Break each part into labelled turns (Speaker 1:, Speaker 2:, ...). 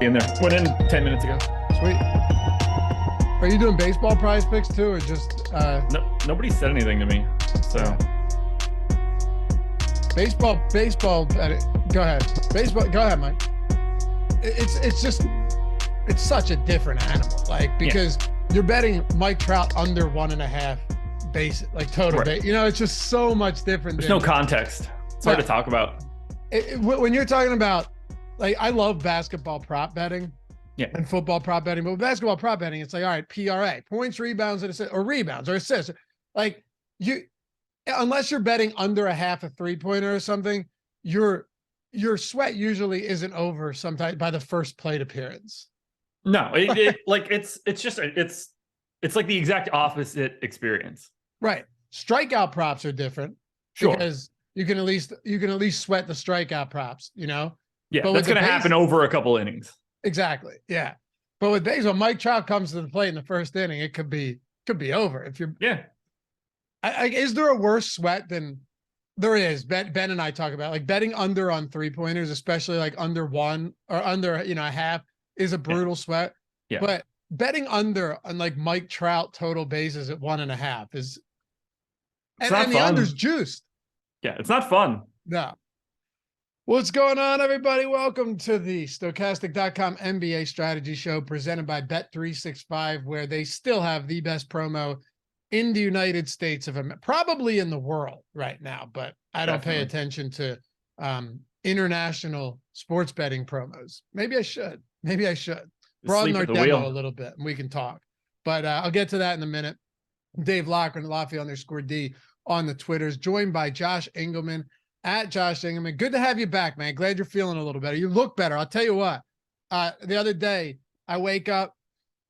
Speaker 1: In there. Went in 10 minutes ago.
Speaker 2: Sweet. Are you doing baseball prize picks too, or just
Speaker 1: No, nobody said anything to me. So
Speaker 2: baseball. Go ahead, Mike. It's such a different animal. Like, because you're betting Mike Trout under 1.5 base, like total base. You know, it's just so much different.
Speaker 1: There's no context. It's hard to talk about.
Speaker 2: When you're talking about, like, I love basketball prop betting. And football prop betting, but with basketball prop betting, it's like, all right, PRA, points, rebounds, and assists, or rebounds or assists. Like, unless you're betting under a half a 3-pointer or something, your sweat usually isn't over sometimes by the first plate appearance.
Speaker 1: No, it's like the exact opposite experience.
Speaker 2: Right. Strikeout props are different.
Speaker 1: Sure.
Speaker 2: Because you can at least sweat the strikeout props, you know?
Speaker 1: Yeah, but that's going to happen over a couple innings.
Speaker 2: Exactly. Yeah. But with baseball, Mike Trout comes to the plate in the first inning, it could be over. If you're is there a worse sweat than there is? Ben and I talk about, like, betting under on 3-pointers, especially like under one or under, a half, is a brutal sweat. Yeah. But betting under on, like, Mike Trout total bases at 1.5 is and the under's juiced.
Speaker 1: Yeah, it's not fun.
Speaker 2: No. What's going on, everybody? Welcome to the Stokastic.com NBA strategy show presented by Bet365, where they still have the best promo in the United States of America, probably in the world right now, but I don't pay attention to international sports betting promos. Maybe I should. Broaden our demo a little bit and we can talk. But I'll get to that in a minute. Dave Loughran, Lafayette_D on the Twitters, joined by Josh Engleman at Josh Engleman. Good to have you back, man. Glad you're feeling a little better. You look better. I'll tell you what. The other day, I wake up.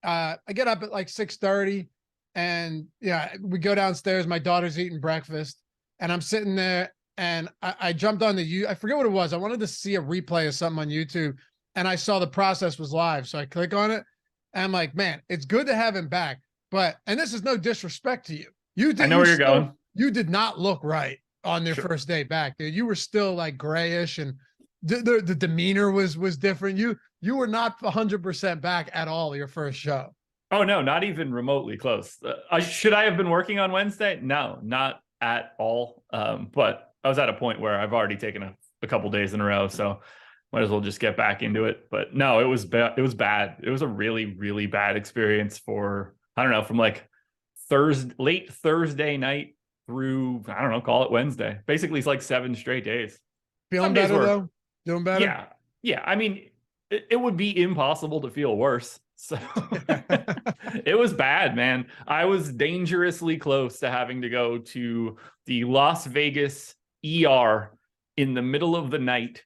Speaker 2: I get up at like 6:30, and we go downstairs. My daughter's eating breakfast, and I'm sitting there, and I jumped on I forget what it was. I wanted to see a replay of something on YouTube, and I saw the process was live, so I click on it, and I'm like, man, it's good to have him back. And this is no disrespect to you.
Speaker 1: I know where you're going.
Speaker 2: You did not look right on their first day back, dude. You were still like grayish, and the demeanor was different. You were not 100% back at all your first show.
Speaker 1: Oh no, not even remotely close. Should I have been working on Wednesday? No, not at all. But I was at a point where I've already taken a couple days in a row, so might as well just get back into it. But no, it was bad. It was bad. It was a really, really bad experience for, I don't know, from like late Thursday night through, I don't know, call it Wednesday. Basically, it's like 7 straight days.
Speaker 2: Feeling better though? Doing better?
Speaker 1: Yeah. I mean, it would be impossible to feel worse. So it was bad, man. I was dangerously close to having to go to the Las Vegas ER in the middle of the night,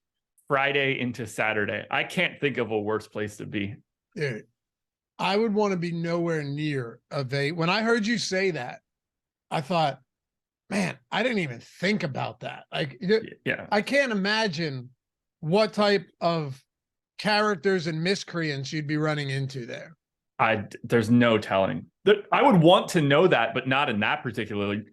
Speaker 1: Friday into Saturday. I can't think of a worse place to be.
Speaker 2: Dude, I would want to be nowhere near when I heard you say that, I thought, man, I didn't even think about that. Like, I can't imagine what type of characters and miscreants you'd be running into there.
Speaker 1: There's no telling. I would want to know that, but not in that particularly.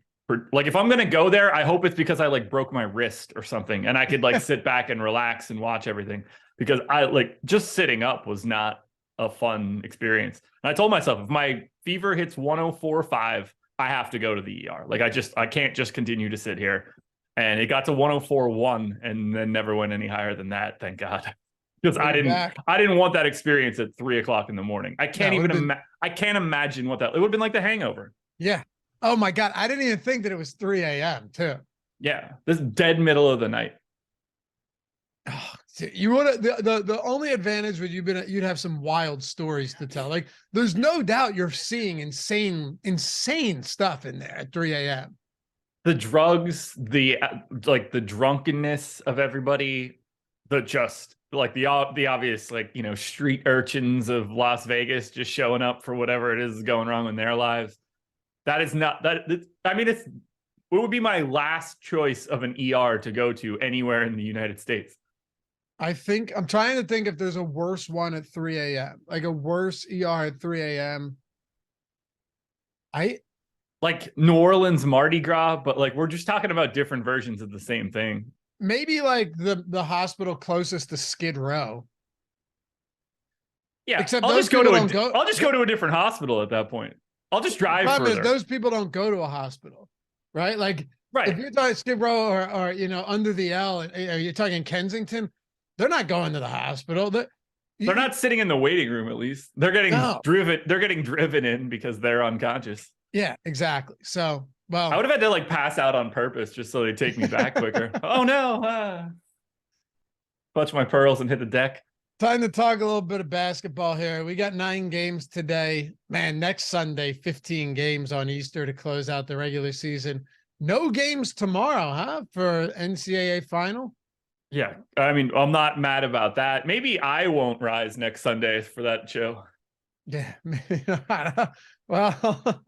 Speaker 1: Like, if I'm going to go there, I hope it's because I like broke my wrist or something and I could like sit back and relax and watch everything, because I like just sitting up was not a fun experience. And I told myself, if my fever hits 104.5, I have to go to the ER. Like, I can't just continue to sit here. And it got to 104.1 and then never went any higher than that. Thank God. Because I didn't want that experience at 3:00 in the morning. I can't I can't imagine what that, it would have been like the hangover.
Speaker 2: Yeah. Oh my God. I didn't even think that it was 3 a.m. too.
Speaker 1: Yeah. This dead middle of the night.
Speaker 2: Oh, you would the only advantage would you'd have some wild stories to tell. Like, there's no doubt you're seeing insane stuff in there at 3 a.m.
Speaker 1: The drugs, the drunkenness of everybody, the obvious, like, street urchins of Las Vegas just showing up for whatever it is going wrong in their lives. That is not that. I mean, it would be my last choice of an ER to go to anywhere in the United States.
Speaker 2: I'm trying to think if there's a worse one at 3 a.m. Like a worse ER at 3 a.m.
Speaker 1: Like New Orleans Mardi Gras, but like we're just talking about different versions of the same thing.
Speaker 2: Maybe like the hospital closest to Skid Row.
Speaker 1: Yeah,
Speaker 2: Except
Speaker 1: I'll
Speaker 2: those
Speaker 1: just go
Speaker 2: people
Speaker 1: to
Speaker 2: don't go.
Speaker 1: I'll just go to a different hospital at that point. I'll just drive
Speaker 2: Problem is,
Speaker 1: further.
Speaker 2: those people don't go to a hospital, right? Like, if
Speaker 1: Right.
Speaker 2: you're talking Skid Row or under the L, are you talking Kensington? They're not going to the hospital.
Speaker 1: They're not sitting in the waiting room, at least. They're getting
Speaker 2: No.
Speaker 1: driven. They're getting driven in because they're unconscious.
Speaker 2: Yeah, exactly. So,
Speaker 1: I would have had to like pass out on purpose just so they take me back quicker. Oh no. Clutch my pearls and hit the deck.
Speaker 2: time to talk a little bit of basketball here. We got 9 games today. Man, next Sunday, 15 games on Easter to close out the regular season. No games tomorrow, huh? For NCAA final?
Speaker 1: Yeah. I mean, I'm not mad about that. Maybe I won't rise next Sunday for that show.
Speaker 2: Yeah. Well,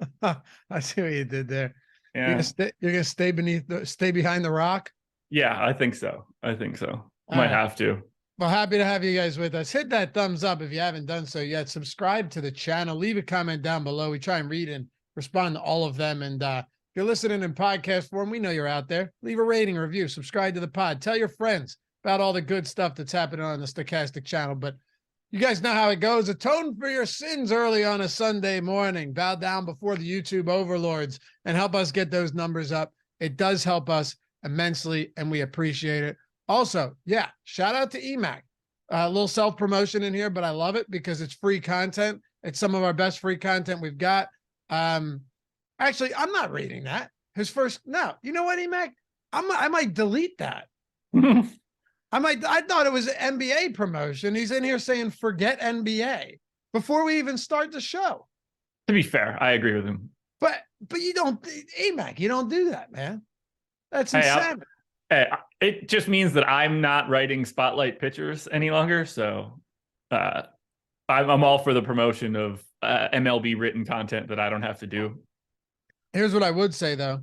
Speaker 2: I see what you did there.
Speaker 1: Yeah.
Speaker 2: You're gonna stay behind the rock?
Speaker 1: Yeah, I think so. Might have to.
Speaker 2: Well, happy to have you guys with us. Hit that thumbs up if you haven't done so yet. Subscribe to the channel. Leave a comment down below. We try and read and respond to all of them. And if you're listening in podcast form, we know you're out there. Leave a rating, review, subscribe to the pod. Tell your friends about all the good stuff that's happening on the Stokastic channel. But you guys know how it goes. Atone for your sins early on a Sunday morning. Bow down before the YouTube overlords and help us get those numbers up. It does help us immensely, and we appreciate it. Also, yeah, shout out to EMAC. A little self-promotion in here, but I love it because it's free content. It's some of our best free content we've got. Actually, I'm not reading that. No, you know what, EMAC? I might delete that. I thought it was an NBA promotion. He's in here saying, forget NBA before we even start the show.
Speaker 1: To be fair, I agree with him.
Speaker 2: But you don't, EMAC, you don't do that, man. That's insane.
Speaker 1: It just means that I'm not writing spotlight pictures any longer. So I'm all for the promotion of MLB written content that I don't have to do.
Speaker 2: Here's what I would say, though.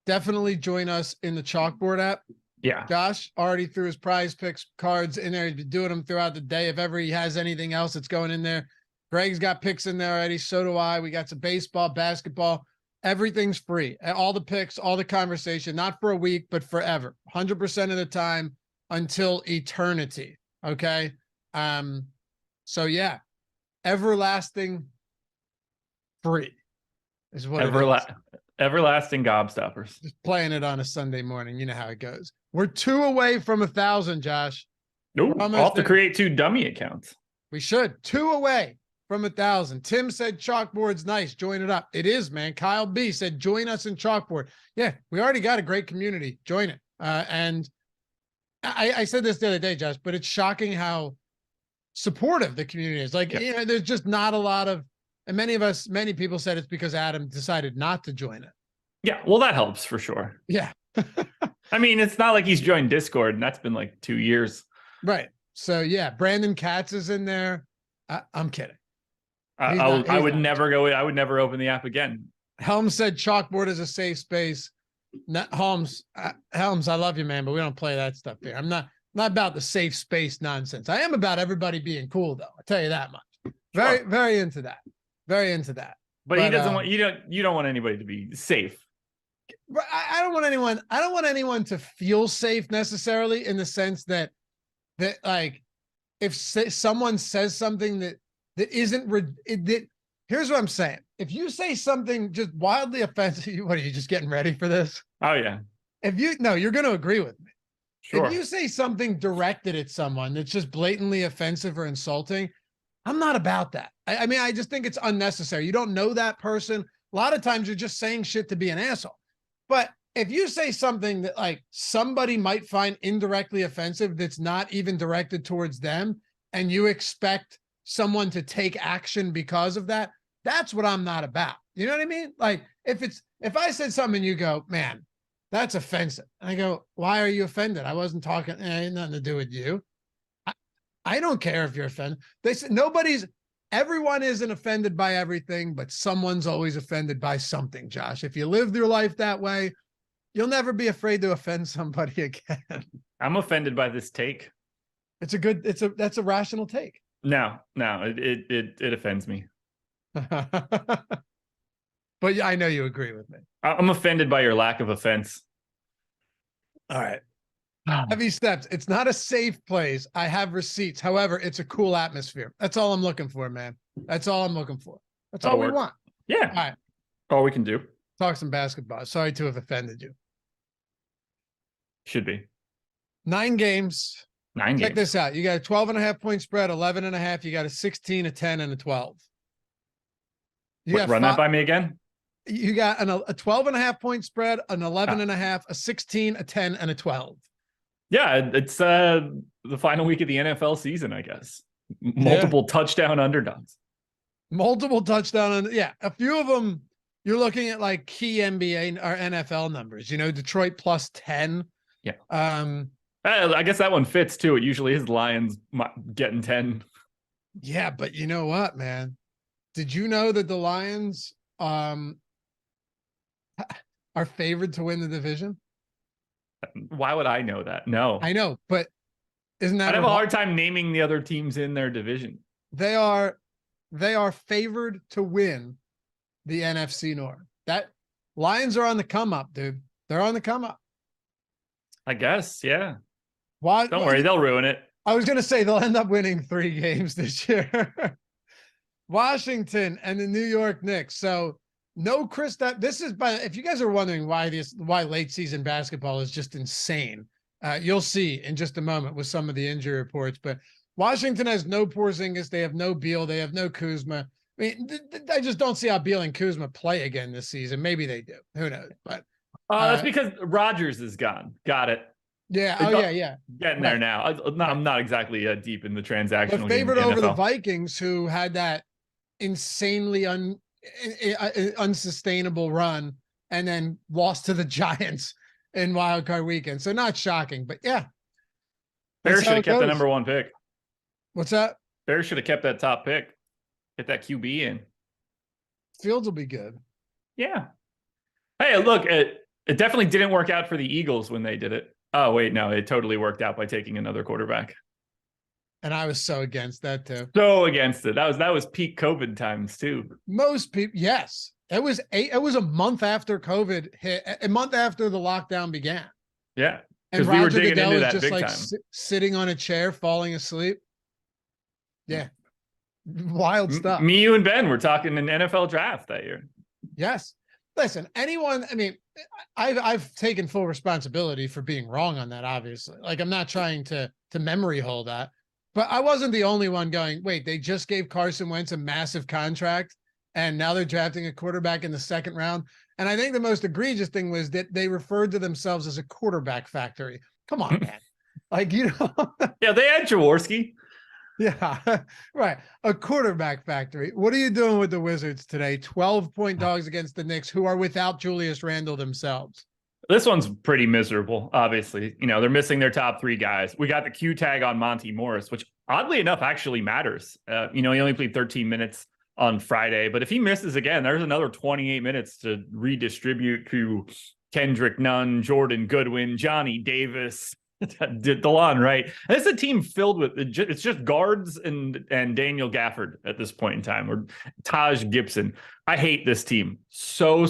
Speaker 2: Definitely join us in the Chalkboard app.
Speaker 1: Yeah.
Speaker 2: Josh already threw his prize picks cards in there. He's been doing them throughout the day. If ever he has anything else that's going in there, Greg's got picks in there already. So do I. We got some baseball, basketball. Everything's free. All the picks, all the conversation, not for a week, but forever. 100% of the time until eternity. Okay. So yeah, everlasting free is what
Speaker 1: everlasting gobstoppers.
Speaker 2: Just playing it on a Sunday morning. You know how it goes. We're 2 away from 1,000, Josh.
Speaker 1: Nope. I'll have to create 2 dummy accounts.
Speaker 2: We should. 2 away from 1,000. Tim said chalkboard's nice. Join it up. It is, man. Kyle B said, join us in chalkboard. Yeah, we already got a great community. Join it. And I said this the other day, Josh, but it's shocking how supportive the community is. Like, you know, there's just not a lot of, and many people said it's because Adam decided not to join it.
Speaker 1: Yeah, well, that helps for sure.
Speaker 2: Yeah.
Speaker 1: I mean, it's not like he's joined Discord, and that's been like 2 years.
Speaker 2: Right. So yeah, Brandon Katz is in there. I'm kidding.
Speaker 1: I would never open the app again.
Speaker 2: Helms said chalkboard is a safe space. Helms, I love you, man, but we don't play that stuff here. I'm not about the safe space nonsense. I am about everybody being cool, though. I tell you that much. Very into that. Very into that.
Speaker 1: But he doesn't want you don't want anybody to be safe.
Speaker 2: I don't want anyone to feel safe necessarily, in the sense that like, if someone says something that isn't here's what I'm saying. If you say something just wildly offensive, what are you just getting ready for this?
Speaker 1: Oh yeah.
Speaker 2: You're going to agree with me.
Speaker 1: Sure.
Speaker 2: If you say something directed at someone that's just blatantly offensive or insulting, I'm not about that. I mean, I just think it's unnecessary. You don't know that person. A lot of times you're just saying shit to be an asshole. But if you say something that like somebody might find indirectly offensive, that's not even directed towards them, and you expect someone to take action because of that, that's what I'm not about. You know what I mean? Like, if I said something and you go, man, that's offensive, and I go, why are you offended? I wasn't talking, it had nothing to do with you. I don't care if you're offended. They said everyone isn't offended by everything, but someone's always offended by something, Josh. If you live your life that way, you'll never be afraid to offend somebody again. I'm
Speaker 1: offended by this take.
Speaker 2: That's a rational take.
Speaker 1: No, it offends me.
Speaker 2: But I know you agree with me.
Speaker 1: I'm offended by your lack of offense.
Speaker 2: All right. Heavy steps. It's not a safe place. I have receipts. However, it's a cool atmosphere. That's all I'm looking for, man. That's all I'm looking for. That's all we want.
Speaker 1: Yeah.
Speaker 2: All right.
Speaker 1: All we can do.
Speaker 2: Talk some basketball. Sorry to have offended you.
Speaker 1: Should be.
Speaker 2: 9 games.
Speaker 1: 9 games.
Speaker 2: Check this out. You got a 12.5 point spread, 11.5. You got a 16, a 10, and a 12.
Speaker 1: Run that by me again.
Speaker 2: You got a 12.5 point spread, an 11.5, a 16, a 10, and a 12.
Speaker 1: Yeah, it's the final week of the NFL season, I guess. Multiple touchdown underdogs.
Speaker 2: Multiple touchdown. Yeah, a few of them, you're looking at like key NBA or NFL numbers. You know, Detroit plus 10.
Speaker 1: Yeah. I guess that one fits too. It usually is Lions getting 10.
Speaker 2: Yeah, but you know what, man? Did you know that the Lions are favored to win the division?
Speaker 1: Why would I know that? No.
Speaker 2: I know, but isn't that?
Speaker 1: I'd have a hard time naming the other teams in their division.
Speaker 2: They are favored to win the NFC North. That Lions are on the come up, dude. They're on the come up.
Speaker 1: I guess, yeah.
Speaker 2: Why?
Speaker 1: Don't worry, they'll ruin it.
Speaker 2: I was going to say they'll end up winning 3 games this year. Washington and the New York Knicks. So no this is if you guys are wondering why late season basketball is just insane. You'll see in just a moment with some of the injury reports, but Washington has no Porzingis. They have no Beal. They have no Kuzma. I mean, I just don't see how Beal and Kuzma play again this season. Maybe they do. Who knows? But
Speaker 1: that's because Rodgers is gone. Got it.
Speaker 2: Yeah. Oh, yeah.
Speaker 1: Getting there now. I'm not exactly deep in the transactional.
Speaker 2: But favored over the Vikings, who had that insanely unsustainable run and then lost to the Giants in wild card weekend. So not shocking, but yeah.
Speaker 1: Bears should have kept the number 1 pick.
Speaker 2: What's that?
Speaker 1: Bears should have kept that top pick. Get that QB in.
Speaker 2: Fields will be good.
Speaker 1: Yeah. Hey, look, it definitely didn't work out for the Eagles when they did it. Oh, wait, no, it totally worked out by taking another quarterback.
Speaker 2: And I was so against that too.
Speaker 1: So against it. That was peak COVID times too.
Speaker 2: Most people, yes. It was a month after COVID hit, a month after the lockdown began.
Speaker 1: Yeah.
Speaker 2: And
Speaker 1: we were
Speaker 2: Roger
Speaker 1: digging
Speaker 2: Goodell
Speaker 1: into
Speaker 2: was
Speaker 1: that
Speaker 2: just
Speaker 1: big
Speaker 2: like
Speaker 1: time.
Speaker 2: Sitting on a chair, falling asleep. Yeah. Wild stuff.
Speaker 1: Me, you, and Ben were talking an NFL draft that year.
Speaker 2: Yes. Listen, anyone, I mean, I've taken full responsibility for being wrong on that, obviously. Like, I'm not trying to memory hole that. But I wasn't the only one going, wait, they just gave Carson Wentz a massive contract, and now they're drafting a quarterback in the 2nd round. And I think the most egregious thing was that they referred to themselves as a quarterback factory. Come on, man. Like, you know.
Speaker 1: Yeah, they had Jaworski.
Speaker 2: Yeah, right. A quarterback factory. What are you doing with the Wizards today? 12-point dogs against the Knicks, who are without Julius Randle themselves.
Speaker 1: This one's pretty miserable, obviously. You know, they're missing their top 3 guys. We got the Q tag on Monty Morris, which oddly enough actually matters. He only played 13 minutes on Friday, but if he misses again, there's another 28 minutes to redistribute to Kendrick Nunn, Jordan Goodwin, Johnny Davis, DeLon, right? And it's a team filled with, it's just guards and Daniel Gafford at this point in time, or Taj Gibson. I hate this team so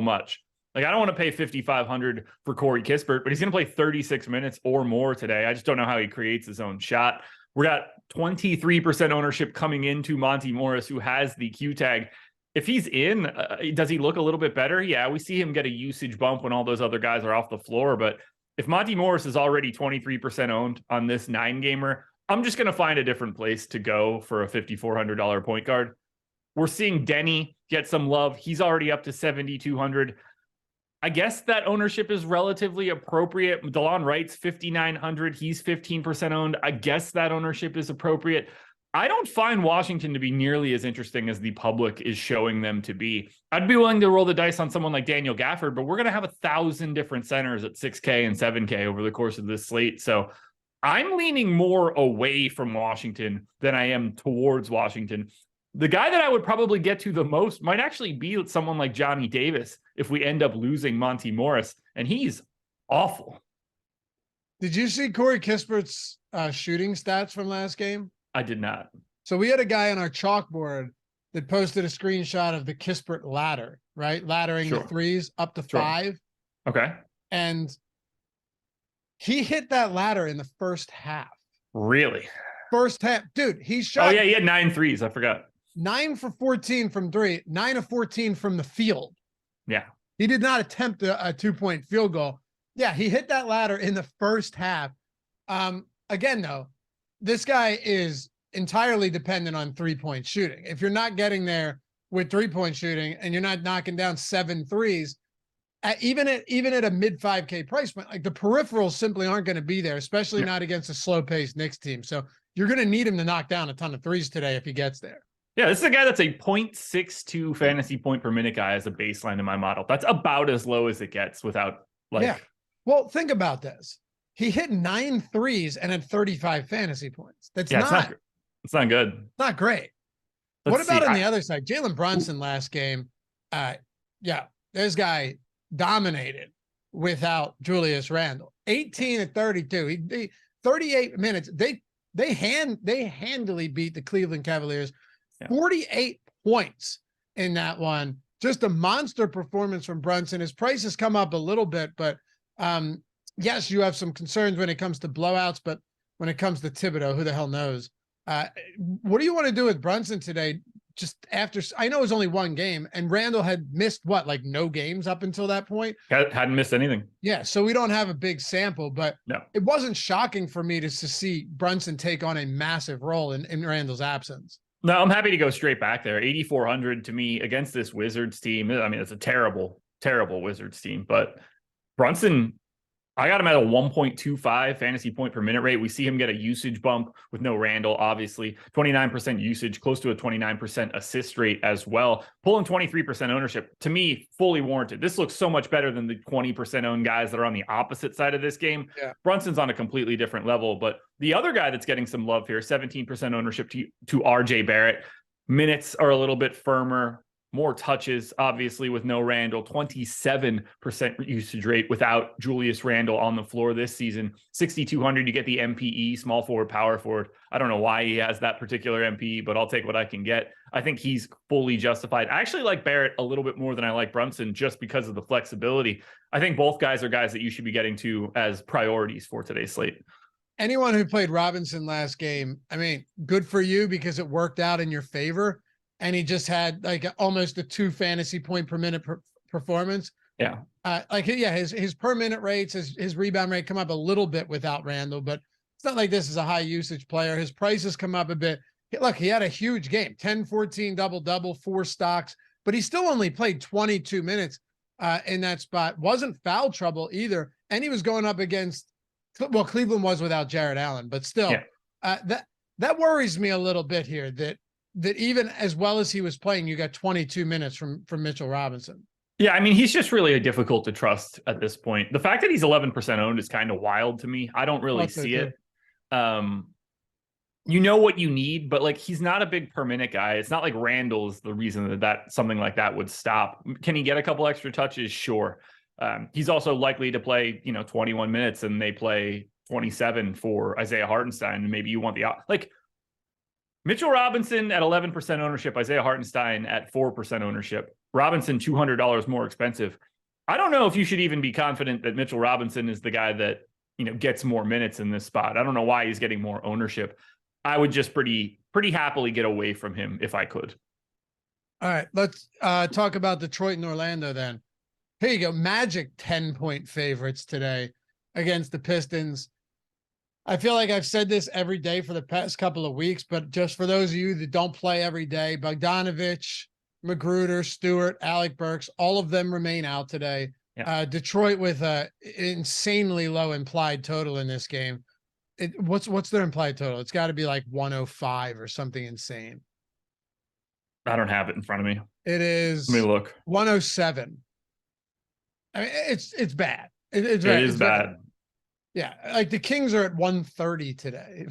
Speaker 1: much. Like, I don't want to pay $5,500 for Corey Kispert, but he's going to play 36 minutes or more today. I just don't know how he creates his own shot. We got 23% ownership coming into Monty Morris, who has the Q tag. If he's in, does he look a little bit better? Yeah, we see him get a usage bump when all those other guys are off the floor. But if Monty Morris is already 23% owned on this 9-gamer, I'm just going to find a different place to go for a $5,400 point guard. We're seeing Denny get some love. He's already up to 7,200. I guess that ownership is relatively appropriate. DeLon Wright's 5,900. He's 15% owned. I guess that ownership is appropriate. I don't find Washington to be nearly as interesting as the public is showing them to be. I'd be willing to roll the dice on someone like Daniel Gafford, but we're going to have 1,000 different centers at 6K and 7K over the course of this slate. So I'm leaning more away from Washington than I am towards Washington. The guy that I would probably get to the most might actually be someone like Johnny Davis if we end up losing Monty Morris, and he's awful.
Speaker 2: Did you see Corey Kispert's shooting stats from last game?
Speaker 1: I did not.
Speaker 2: So we had a guy on our chalkboard that posted a screenshot of the Kispert ladder, right? Laddering the threes up to 5.
Speaker 1: Okay.
Speaker 2: And He hit that ladder in the first half.
Speaker 1: Really?
Speaker 2: First half, dude, he shot.
Speaker 1: Oh yeah, he had 9 threes. I forgot.
Speaker 2: 9 for 14 from 3, 9 of 14 from the field.
Speaker 1: Yeah.
Speaker 2: He did not attempt a 2-point field goal. Yeah, he hit that ladder in the first half. Again, though, this guy is entirely dependent on 3-point shooting. If you're not getting there with 3-point shooting and you're not knocking down 7 threes, even at a mid 5K price point, like the peripherals simply aren't going to be there, especially not against a slow paced Knicks team. So you're going to need him to knock down a ton of threes today if he gets there.
Speaker 1: Yeah, this is a guy that's a 0.62 fantasy point per minute guy as a baseline in my model. That's about as low as it gets without like.
Speaker 2: Yeah. Well, think about this. He hit 9 threes and had 35 fantasy points. It's not
Speaker 1: good.
Speaker 2: Not great. What about on the other side? Jalen Brunson last game. This guy dominated without Julius Randle. 18 and 32. He 38 minutes. They handily beat the Cleveland Cavaliers. 48 points in that one. Just a monster performance from Brunson. His price has come up a little bit, but yes, you have some concerns when it comes to blowouts, but when it comes to Thibodeau, who the hell knows? What do you want to do with Brunson today? Just after, I know it was only one game, and Randall had missed like no games up until that point.
Speaker 1: Hadn't missed anything.
Speaker 2: Yeah, so we don't have a big sample, but
Speaker 1: no,
Speaker 2: it wasn't shocking for me to see Brunson take on a massive role in Randall's absence.
Speaker 1: No, I'm happy to go straight back there. 8,400 to me against this Wizards team. I mean, it's a terrible, terrible Wizards team, but Brunson, I got him at a 1.25 fantasy point per minute rate. We see him get a usage bump with no Randall, obviously. 29% usage, close to a 29% assist rate as well. Pulling 23% ownership, to me, fully warranted. This looks so much better than the 20% owned guys that are on the opposite side of this game.
Speaker 2: Yeah.
Speaker 1: Brunson's on a completely different level. But the other guy that's getting some love here, 17% ownership to RJ Barrett. Minutes are a little bit firmer. More touches, obviously, with no Randall. 27% usage rate without Julius Randle on the floor this season. 6,200, you get the MPE, small forward, power forward. I don't know why he has that particular MPE, but I'll take what I can get. I think he's fully justified. I actually like Barrett a little bit more than I like Brunson just because of the flexibility. I think both guys are guys that you should be getting to as priorities for today's slate.
Speaker 2: Anyone who played Robinson last game, I mean, good for you because it worked out in your favor. And he just had like almost a 2 fantasy point per minute performance.
Speaker 1: Yeah.
Speaker 2: His per minute rates, his rebound rate come up a little bit without Randall, but it's not like this is a high usage player. His prices come up a bit. Look, he had a huge game, 10, 14, double, 4 stocks, but he still only played 22 minutes in that spot. Wasn't foul trouble either. And he was going up against, well, Cleveland was without Jared Allen, but still that worries me a little bit here that even as well as he was playing, you got 22 minutes from Mitchell Robinson.
Speaker 1: Yeah, I mean, he's just really difficult to trust at this point. The fact that he's 11% owned is kind of wild to me. I don't really see it. You know what you need, but like he's not a big per minute guy. It's not like Randall's the reason that something like that would stop. Can he get a couple extra touches? Sure. He's also likely to play, 21 minutes and they play 27 for Isaiah Hartenstein. And maybe you want Mitchell Robinson at 11% ownership, Isaiah Hartenstein at 4% ownership. Robinson, $200 more expensive. I don't know if you should even be confident that Mitchell Robinson is the guy that, gets more minutes in this spot. I don't know why he's getting more ownership. I would just pretty happily get away from him if I could.
Speaker 2: All right, let's talk about Detroit and Orlando then. Here you go. Magic 10-point favorites today against the Pistons. I feel like I've said this every day for the past couple of weeks, but just for those of you that don't play every day, Bogdanovich, Magruder, Stewart, Alec Burks, all of them remain out today. Yeah. Detroit with a insanely low implied total in this game. What's their implied total? It's got to be like 105 or something insane.
Speaker 1: I don't have it in front of me.
Speaker 2: It is.
Speaker 1: Let me look.
Speaker 2: 107. I mean, it's bad. It's
Speaker 1: bad.
Speaker 2: Yeah, like the Kings are at 130 today.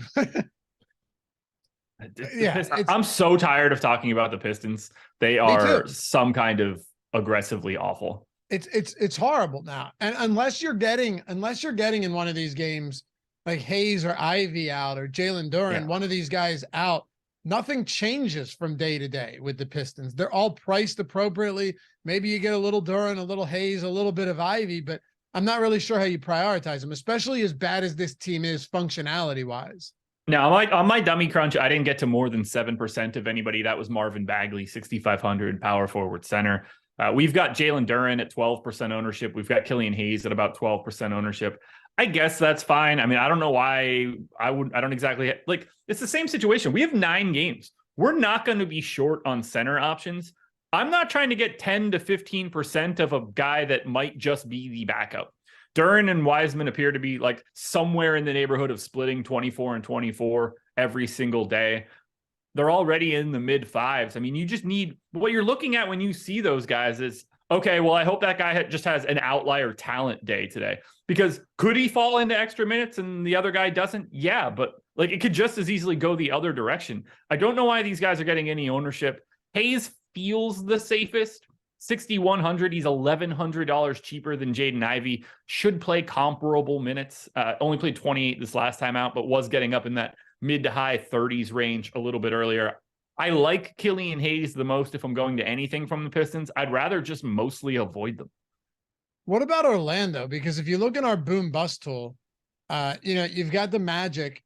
Speaker 1: I'm so tired of talking about the Pistons. They are some kind of aggressively awful.
Speaker 2: It's horrible now. And unless you're getting in one of these games like Hayes or Ivy out or Jalen Duren, one of these guys out, nothing changes from day to day with the Pistons. They're all priced appropriately. Maybe you get a little Duren, a little Hayes, a little bit of Ivy, but I'm not really sure how you prioritize them, especially as bad as this team is functionality wise.
Speaker 1: Now, on my dummy crunch, I didn't get to more than 7% of anybody. That was Marvin Bagley, 6,500 power forward center. We've got Jalen Duren at 12% ownership. We've got Killian Hayes at about 12% ownership. I guess that's fine. I mean, I don't know why I don't exactly like, it's the same situation. We have 9 games. We're not going to be short on center options. I'm not trying to get 10 to 15% of a guy that might just be the backup. Duren and Wiseman appear to be like somewhere in the neighborhood of splitting 24 and 24 every single day. They're already in the mid fives. I mean, you just need, what you're looking at when you see those guys is, okay, well, I hope that guy just has an outlier talent day today, because could he fall into extra minutes and the other guy doesn't? Yeah, but like it could just as easily go the other direction. I don't know why these guys are getting any ownership. Hayes feels the safest. 6,100. He's $1,100 cheaper than Jaden Ivey. Should play comparable minutes. Only played 28 this last time out, but was getting up in that mid to high 30s range a little bit earlier. I like Killian Hayes the most if I'm going to anything from the Pistons. I'd rather just mostly avoid them.
Speaker 2: What about Orlando? Because if you look in our boom bust tool, you've got the Magic,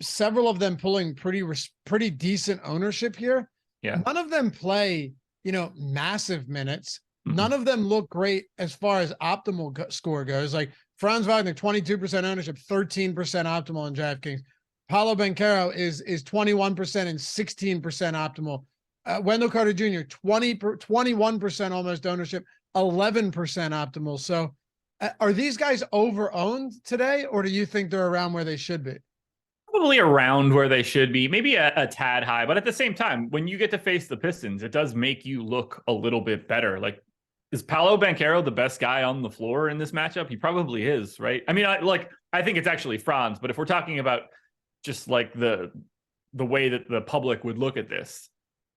Speaker 2: several of them pulling pretty decent ownership here.
Speaker 1: Yeah.
Speaker 2: None of them play massive minutes. None of them look great as far as optimal score goes. Like Franz Wagner, 22% ownership, 13% optimal in DraftKings. Paolo Banchero is 21% and 16% optimal. Wendell Carter Jr., 21% almost ownership, 11% optimal. So are these guys over-owned today, or do you think they're around where they should be?
Speaker 1: Probably around where they should be, maybe a tad high, but at the same time, when you get to face the Pistons, it does make you look a little bit better. Like, is Paolo Banchero the best guy on the floor in this matchup? He probably is, right? I mean, I think it's actually Franz, but if we're talking about just like the way that the public would look at this,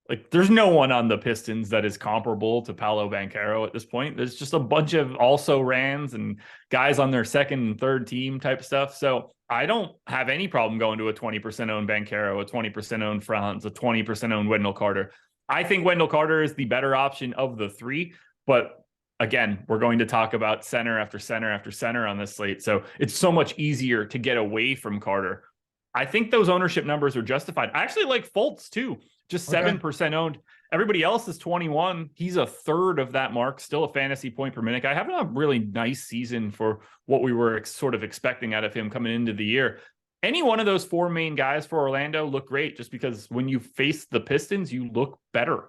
Speaker 1: like there's no one on the Pistons that is comparable to Paolo Banchero at this point. There's just a bunch of also rans and guys on their second and third team type stuff. So I don't have any problem going to a 20% owned Banchero, a 20% owned Franz, a 20% owned Wendell Carter. I think Wendell Carter is the better option of the three, but again, we're going to talk about center after center after center on this slate. So it's so much easier to get away from Carter. I think those ownership numbers are justified. I actually like Fultz too, just 7% owned. Everybody else is 21. He's a third of that mark, still a fantasy point per minute guy. Having a really nice season for what we were sort of expecting out of him coming into the year. Any one of those 4 main guys for Orlando look great, just because when you face the Pistons, you look better.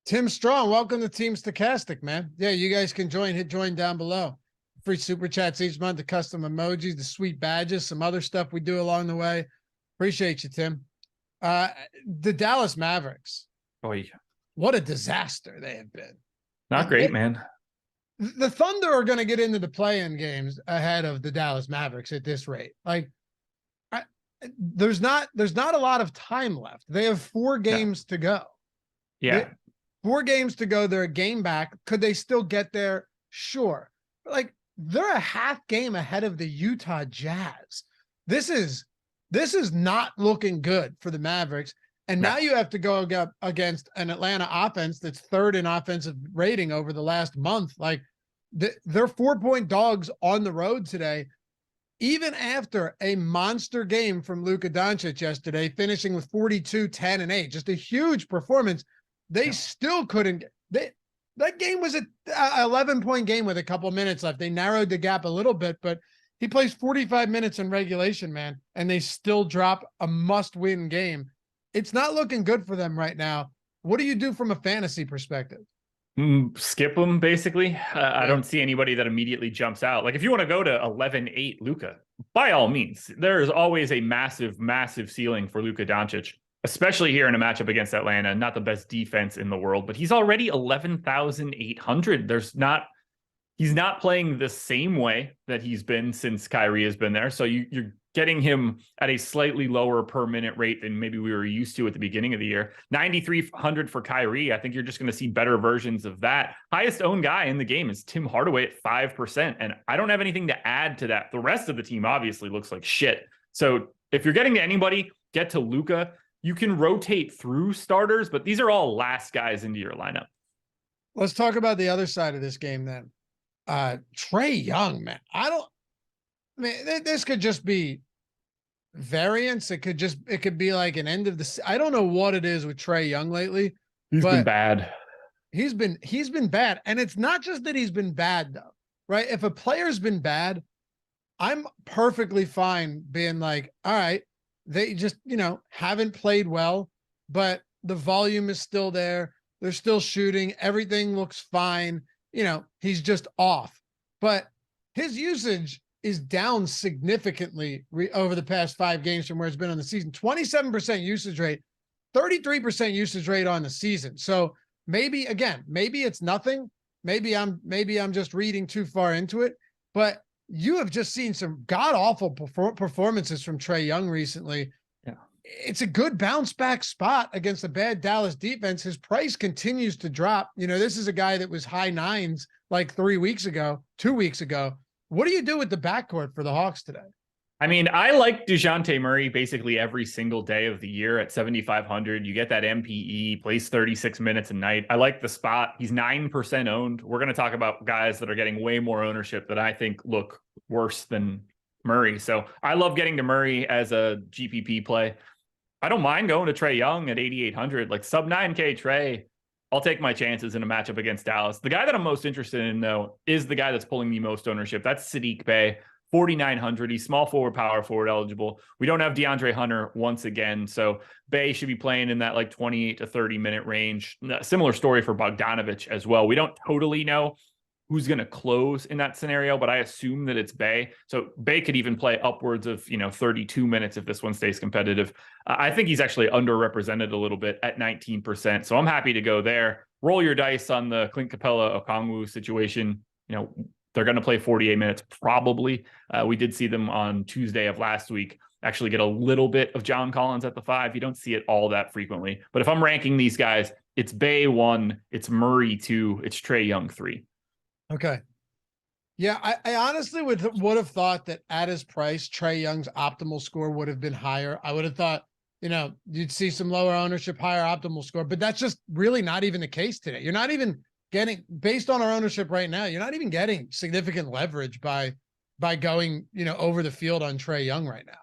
Speaker 2: Tim Strong, welcome to Team Stokastic, man. Yeah, you guys can hit join down below. Free super chats each month, the custom emojis, the sweet badges, some other stuff we do along the way. Appreciate you, Tim. The Dallas Mavericks.
Speaker 1: Oh, yeah.
Speaker 2: What a disaster they have been.
Speaker 1: Not great, man.
Speaker 2: The Thunder are going to get into the play-in games ahead of the Dallas Mavericks at this rate. Like, there's not a lot of time left. They have 4 games to go.
Speaker 1: Yeah.
Speaker 2: 4 games to go. They're a game back. Could they still get there? Sure. But like, they're a half game ahead of the Utah Jazz. This is not looking good for the Mavericks. And now you have to go against an Atlanta offense that's 3rd in offensive rating over the last month. Like, they're 4-point dogs on the road today, even after a monster game from Luka Doncic yesterday, finishing with 42, 10, and 8. Just a huge performance. They still couldn't. That game was an 11-point game with a couple minutes left. They narrowed the gap a little bit, but he plays 45 minutes in regulation, man, and they still drop a must-win game. It's not looking good for them right now. What do you do from a fantasy perspective?
Speaker 1: Skip them, basically. I don't see anybody that immediately jumps out. Like, if you want to go to 11-8 Luka, by all means, there is always a massive, massive ceiling for Luka Doncic, especially here in a matchup against Atlanta. Not the best defense in the world, but he's already 11,800. He's not playing the same way that he's been since Kyrie has been there. So you're getting him at a slightly lower per minute rate than maybe we were used to at the beginning of the year. 9,300 for Kyrie. I think you're just going to see better versions of that. Highest owned guy in the game is Tim Hardaway at 5%. And I don't have anything to add to that. The rest of the team obviously looks like shit. So if you're getting to anybody, get to Luka. You can rotate through starters, but these are all last guys into your lineup.
Speaker 2: Let's talk about the other side of this game then. Trae Young, man. This could just be variance. It could be like an end of I don't know what it is with Trae Young lately.
Speaker 1: He's been bad.
Speaker 2: He's been bad. And it's not just that he's been bad though, right? If a player's been bad, I'm perfectly fine being like, all right, they just, haven't played well, but the volume is still there. They're still shooting. Everything looks fine. He's just off, but his usage is down significantly over the past 5 games from where it's been on the season. 27% usage rate, 33% usage rate on the season. So maybe it's nothing. Maybe I'm just reading too far into it, but you have just seen some god awful performances from Trae Young recently.
Speaker 1: Yeah.
Speaker 2: It's a good bounce back spot against a bad Dallas defense. His price continues to drop. This is a guy that was high 9s like 2 weeks ago. What do you do with the backcourt for the Hawks today?
Speaker 1: I mean, I like DeJounte Murray basically every single day of the year at 7,500. You get that MPE, plays 36 minutes a night. I like the spot. He's 9% owned. We're going to talk about guys that are getting way more ownership that I think look worse than Murray. So I love getting to Murray as a GPP play. I don't mind going to Trae Young at 8,800, like sub 9K Trae. I'll take my chances in a matchup against Dallas. The guy that I'm most interested in, though, is the guy that's pulling me most ownership. That's Saddiq Bey. 4,900. He's small forward, power forward eligible. We don't have DeAndre Hunter once again. So Bey should be playing in that like 28 to 30 minute range. Similar story for Bogdanovic as well. We don't totally know who's going to close in that scenario, but I assume that it's Bey. So Bey could even play upwards of, 32 minutes if this one stays competitive. I think he's actually underrepresented a little bit at 19%. So I'm happy to go there. Roll your dice on the Clint Capella Okongwu situation. They're going to play 48 minutes, probably. We did see them on Tuesday of last week actually get a little bit of John Collins at the 5. You don't see it all that frequently. But if I'm ranking these guys, it's Bey 1, it's Murray 2, it's Trae Young 3.
Speaker 2: Okay. Yeah, I honestly would have thought that at his price, Trae Young's optimal score would have been higher. I would have thought, you'd see some lower ownership, higher optimal score, but that's just really not even the case today. You're not even getting, based on our ownership right now, you're not even getting significant leverage by going, over the field on Trae Young right now.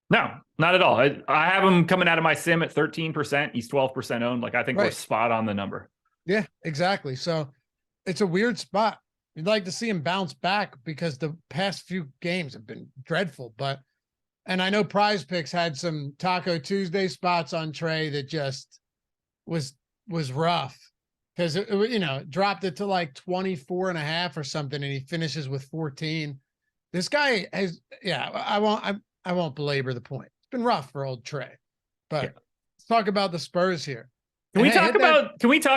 Speaker 1: No, not at all. I have him coming out of my sim at 13%. He's 12% owned. Like, I think we're spot on the number.
Speaker 2: Yeah, exactly. So it's a weird spot. You'd like to see him bounce back because the past few games have been dreadful, and I know Prize Picks had some Taco Tuesday spots on Trae that just was rough. Because it dropped it to like 24.5 or something, and he finishes with 14. This guy has, I won't belabor the point. It's been rough for old Trae. But let's talk about the Spurs here.
Speaker 1: Can we talk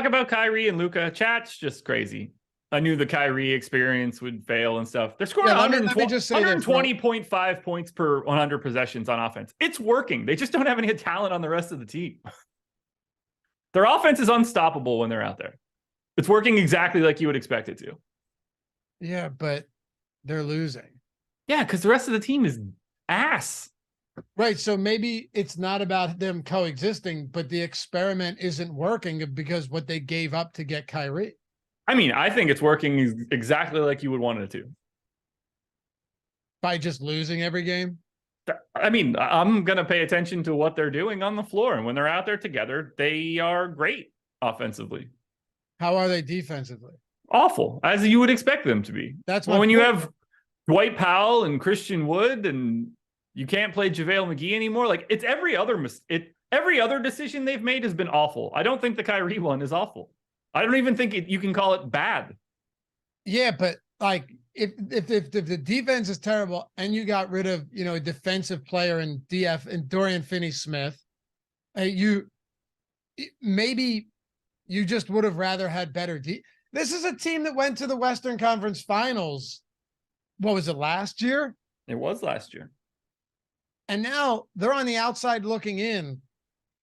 Speaker 1: about Kyrie and Luka? Chat's just crazy. I knew the Kyrie experience would fail and stuff. They're scoring 120.5 points per 100 possessions on offense. It's working. They just don't have any talent on the rest of the team. Their offense is unstoppable when they're out there. It's working exactly like you would expect it to.
Speaker 2: Yeah, but they're losing.
Speaker 1: Yeah, because the rest of the team is ass.
Speaker 2: Right, so maybe it's not about them coexisting, but the experiment isn't working because what they gave up to get Kyrie.
Speaker 1: I mean, I think it's working exactly like you would want it to.
Speaker 2: By just losing every game?
Speaker 1: I mean, I'm going to pay attention to what they're doing on the floor. And when they're out there together, they are great offensively.
Speaker 2: How are they defensively?
Speaker 1: Awful, as you would expect them to be.
Speaker 2: That's
Speaker 1: when you have Dwight Powell and Christian Wood and you can't play JaVale McGee anymore. Like, it's every other decision they've made has been awful. I don't think the Kyrie one is awful. I don't even think you can call it bad. Yeah,
Speaker 2: but like, if the defense is terrible and you got rid of, a defensive player in DF and Dorian Finney-Smith, maybe you just would have rather had better. This is a team that went to the Western Conference Finals. What was it, last year?
Speaker 1: It was last year.
Speaker 2: And now they're on the outside looking in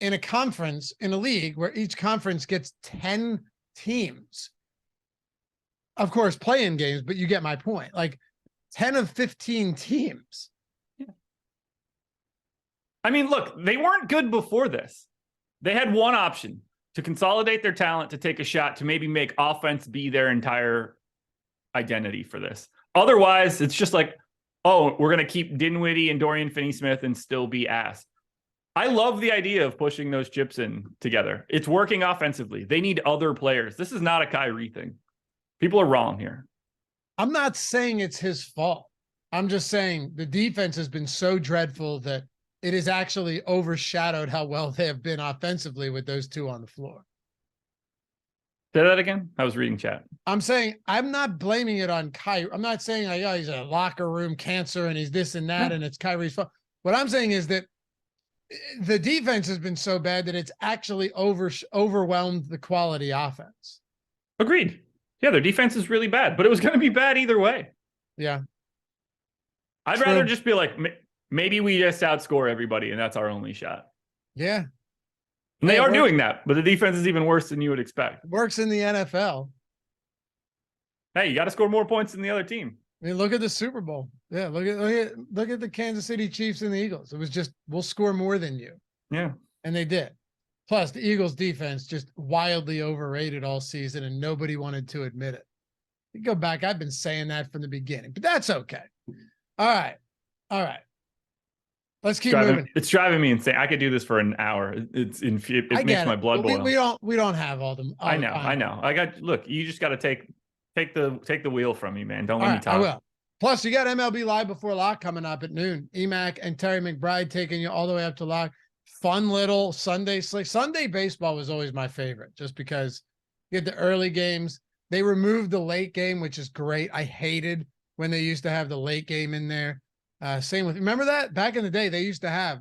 Speaker 2: a conference, in a league where each conference gets 10 teams. Of course, play-in games, but you get my point. Like 10 of 15 teams.
Speaker 1: Yeah. I mean, look, they weren't good before this. They had one option: to consolidate their talent, to take a shot, to maybe make offense be their entire identity for this. Otherwise, it's just like, oh, we're going to keep Dinwiddie and Dorian Finney-Smith and still be ass. I love the idea of pushing those chips in together. It's working offensively. They need other players. This is not a Kyrie thing. People are wrong here.
Speaker 2: I'm not saying it's his fault. I'm just saying the defense has been so dreadful that it has actually overshadowed how well they have been offensively with those two on the floor.
Speaker 1: Say that again? I was reading chat.
Speaker 2: I'm saying I'm not blaming it on Kyrie. I'm not saying like, oh, he's a locker room cancer and he's this and that and it's Kyrie's fault. What I'm saying is that the defense has been so bad that it's actually overwhelmed the quality offense.
Speaker 1: Agreed. Yeah, their defense is really bad, but it was going to be bad either way.
Speaker 2: Yeah.
Speaker 1: I'd rather just be like, maybe we just outscore everybody and that's our only shot.
Speaker 2: Yeah.
Speaker 1: And they are doing that, but the defense is even worse than you would expect.
Speaker 2: Works in the NFL.
Speaker 1: Hey, you got to score more points than the other team.
Speaker 2: I mean, look at the Super Bowl. Yeah, look at the Kansas City Chiefs and the Eagles. It was just, we'll score more than you.
Speaker 1: Yeah.
Speaker 2: And they did. Plus, the Eagles defense just wildly overrated all season, and nobody wanted to admit it. You go back, I've been saying that from the beginning, but that's okay. All right. Let's keep moving.
Speaker 1: It's driving me insane. I could do this for an hour. It makes my blood boil.
Speaker 2: We don't have all them.
Speaker 1: I know. Look, you just got to take the wheel from me, man. Don't let me talk.
Speaker 2: I will. Plus, you got MLB Live Before Lock coming up at noon. Emac and Terry McBride taking you all the way up to lock. Fun little Sunday slate. Sunday baseball was always my favorite, just because you get the early games. They removed the late game, which is great. I hated when they used to have the late game in there. Same with, remember that back in the day they used to have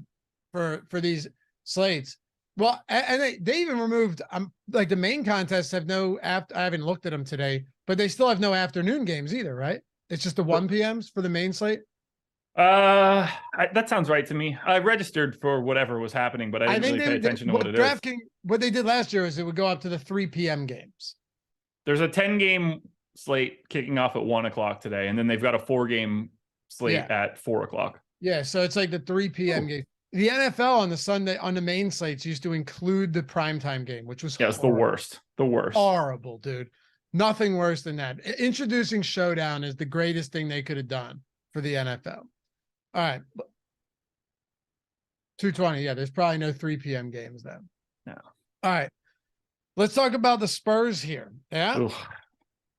Speaker 2: for these slates. Well, and they even removed like the main contests have no I haven't looked at them today, but they still have no afternoon games either, right? It's just the 1 p.m.s for the main slate.
Speaker 1: That sounds right to me. I registered for whatever was happening, but I didn't really pay attention to what it is.
Speaker 2: What they did last year is it would go up to the 3 p.m. games. There's
Speaker 1: a 10-game slate kicking off at 1 o'clock today, and then they've got a 4-game slate at 4 o'clock.
Speaker 2: Yeah, so it's like the 3 p.m. game. The NFL on the Sunday on the main slates used to include the primetime game, which was
Speaker 1: it's the worst. The worst.
Speaker 2: Horrible, dude. Nothing worse than that. Introducing Showdown is the greatest thing they could have done for the NFL. All right. 2:20. Yeah, there's probably no 3 p.m. games then.
Speaker 1: No.
Speaker 2: All right. Let's talk about the Spurs here. Yeah.
Speaker 1: Oof.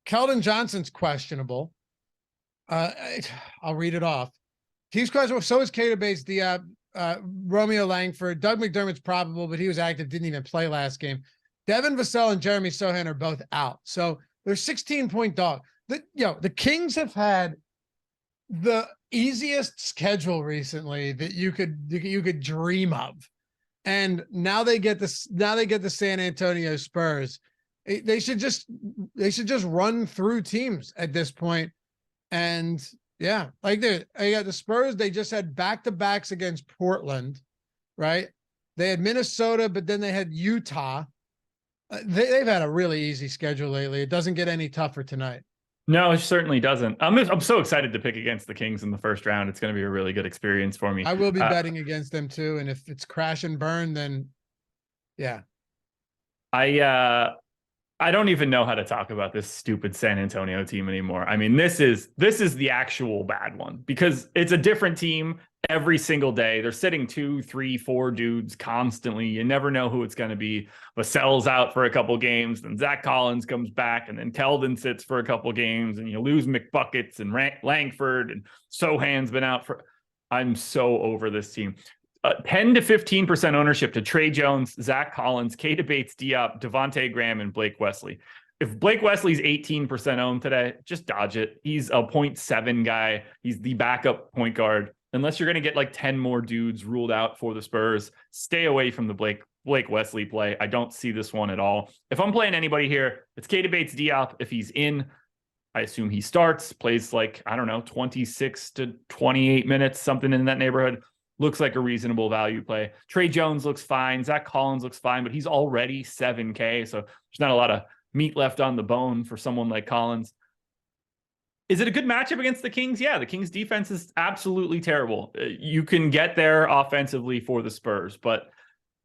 Speaker 2: Keldon Johnson's questionable. I'll read it off. He's questionable. So is Keita Bates, Romeo Langford. Doug McDermott's probable, but he was active, didn't even play last game. Devin Vassell and Jeremy Sohan are both out. So they're 16-point dog. The Kings have had the easiest schedule recently that you could dream of. And now they get this. Now they get the San Antonio Spurs. They should just run through teams at this point. And yeah, like I got the Spurs. They just had back-to-backs against Portland, right? They had Minnesota, but then they had Utah. They've had a really easy schedule lately. It doesn't get any tougher tonight.
Speaker 1: No, it certainly doesn't. I'm so excited to pick against the Kings in the first round. It's going to be a really good experience for me.
Speaker 2: I will be betting against them too. And if it's crash and burn, then yeah.
Speaker 1: I don't even know how to talk about this stupid San Antonio team anymore. I mean, this is the actual bad one because it's a different team every single day. They're sitting 2, 3, 4 dudes constantly. You never know who it's going to be. Vassell's out for a couple games, then Zach Collins comes back, and then Keldon sits for a couple games, and you lose McBuckets and Langford, and Sohan's been out for. I'm so over this team. 10 to 15% ownership to Trey Jones, Zach Collins, Keita Bates, Diop, Devontae Graham, and Blake Wesley. If Blake Wesley's 18% owned today, just dodge it. He's a 0.7 guy. He's the backup point guard. Unless you're going to get like 10 more dudes ruled out for the Spurs, stay away from the Blake Wesley play. I don't see this one at all. If I'm playing anybody here, it's Keita Bates, Diop. If he's in, I assume he starts, plays like, 26 to 28 minutes, something in that neighborhood. Looks like a reasonable value play. Trey Jones looks fine. Zach Collins looks fine, but he's already 7K. So there's not a lot of meat left on the bone for someone like Collins. Is it a good matchup against the Kings? Yeah, the Kings defense is absolutely terrible. You can get there offensively for the Spurs, but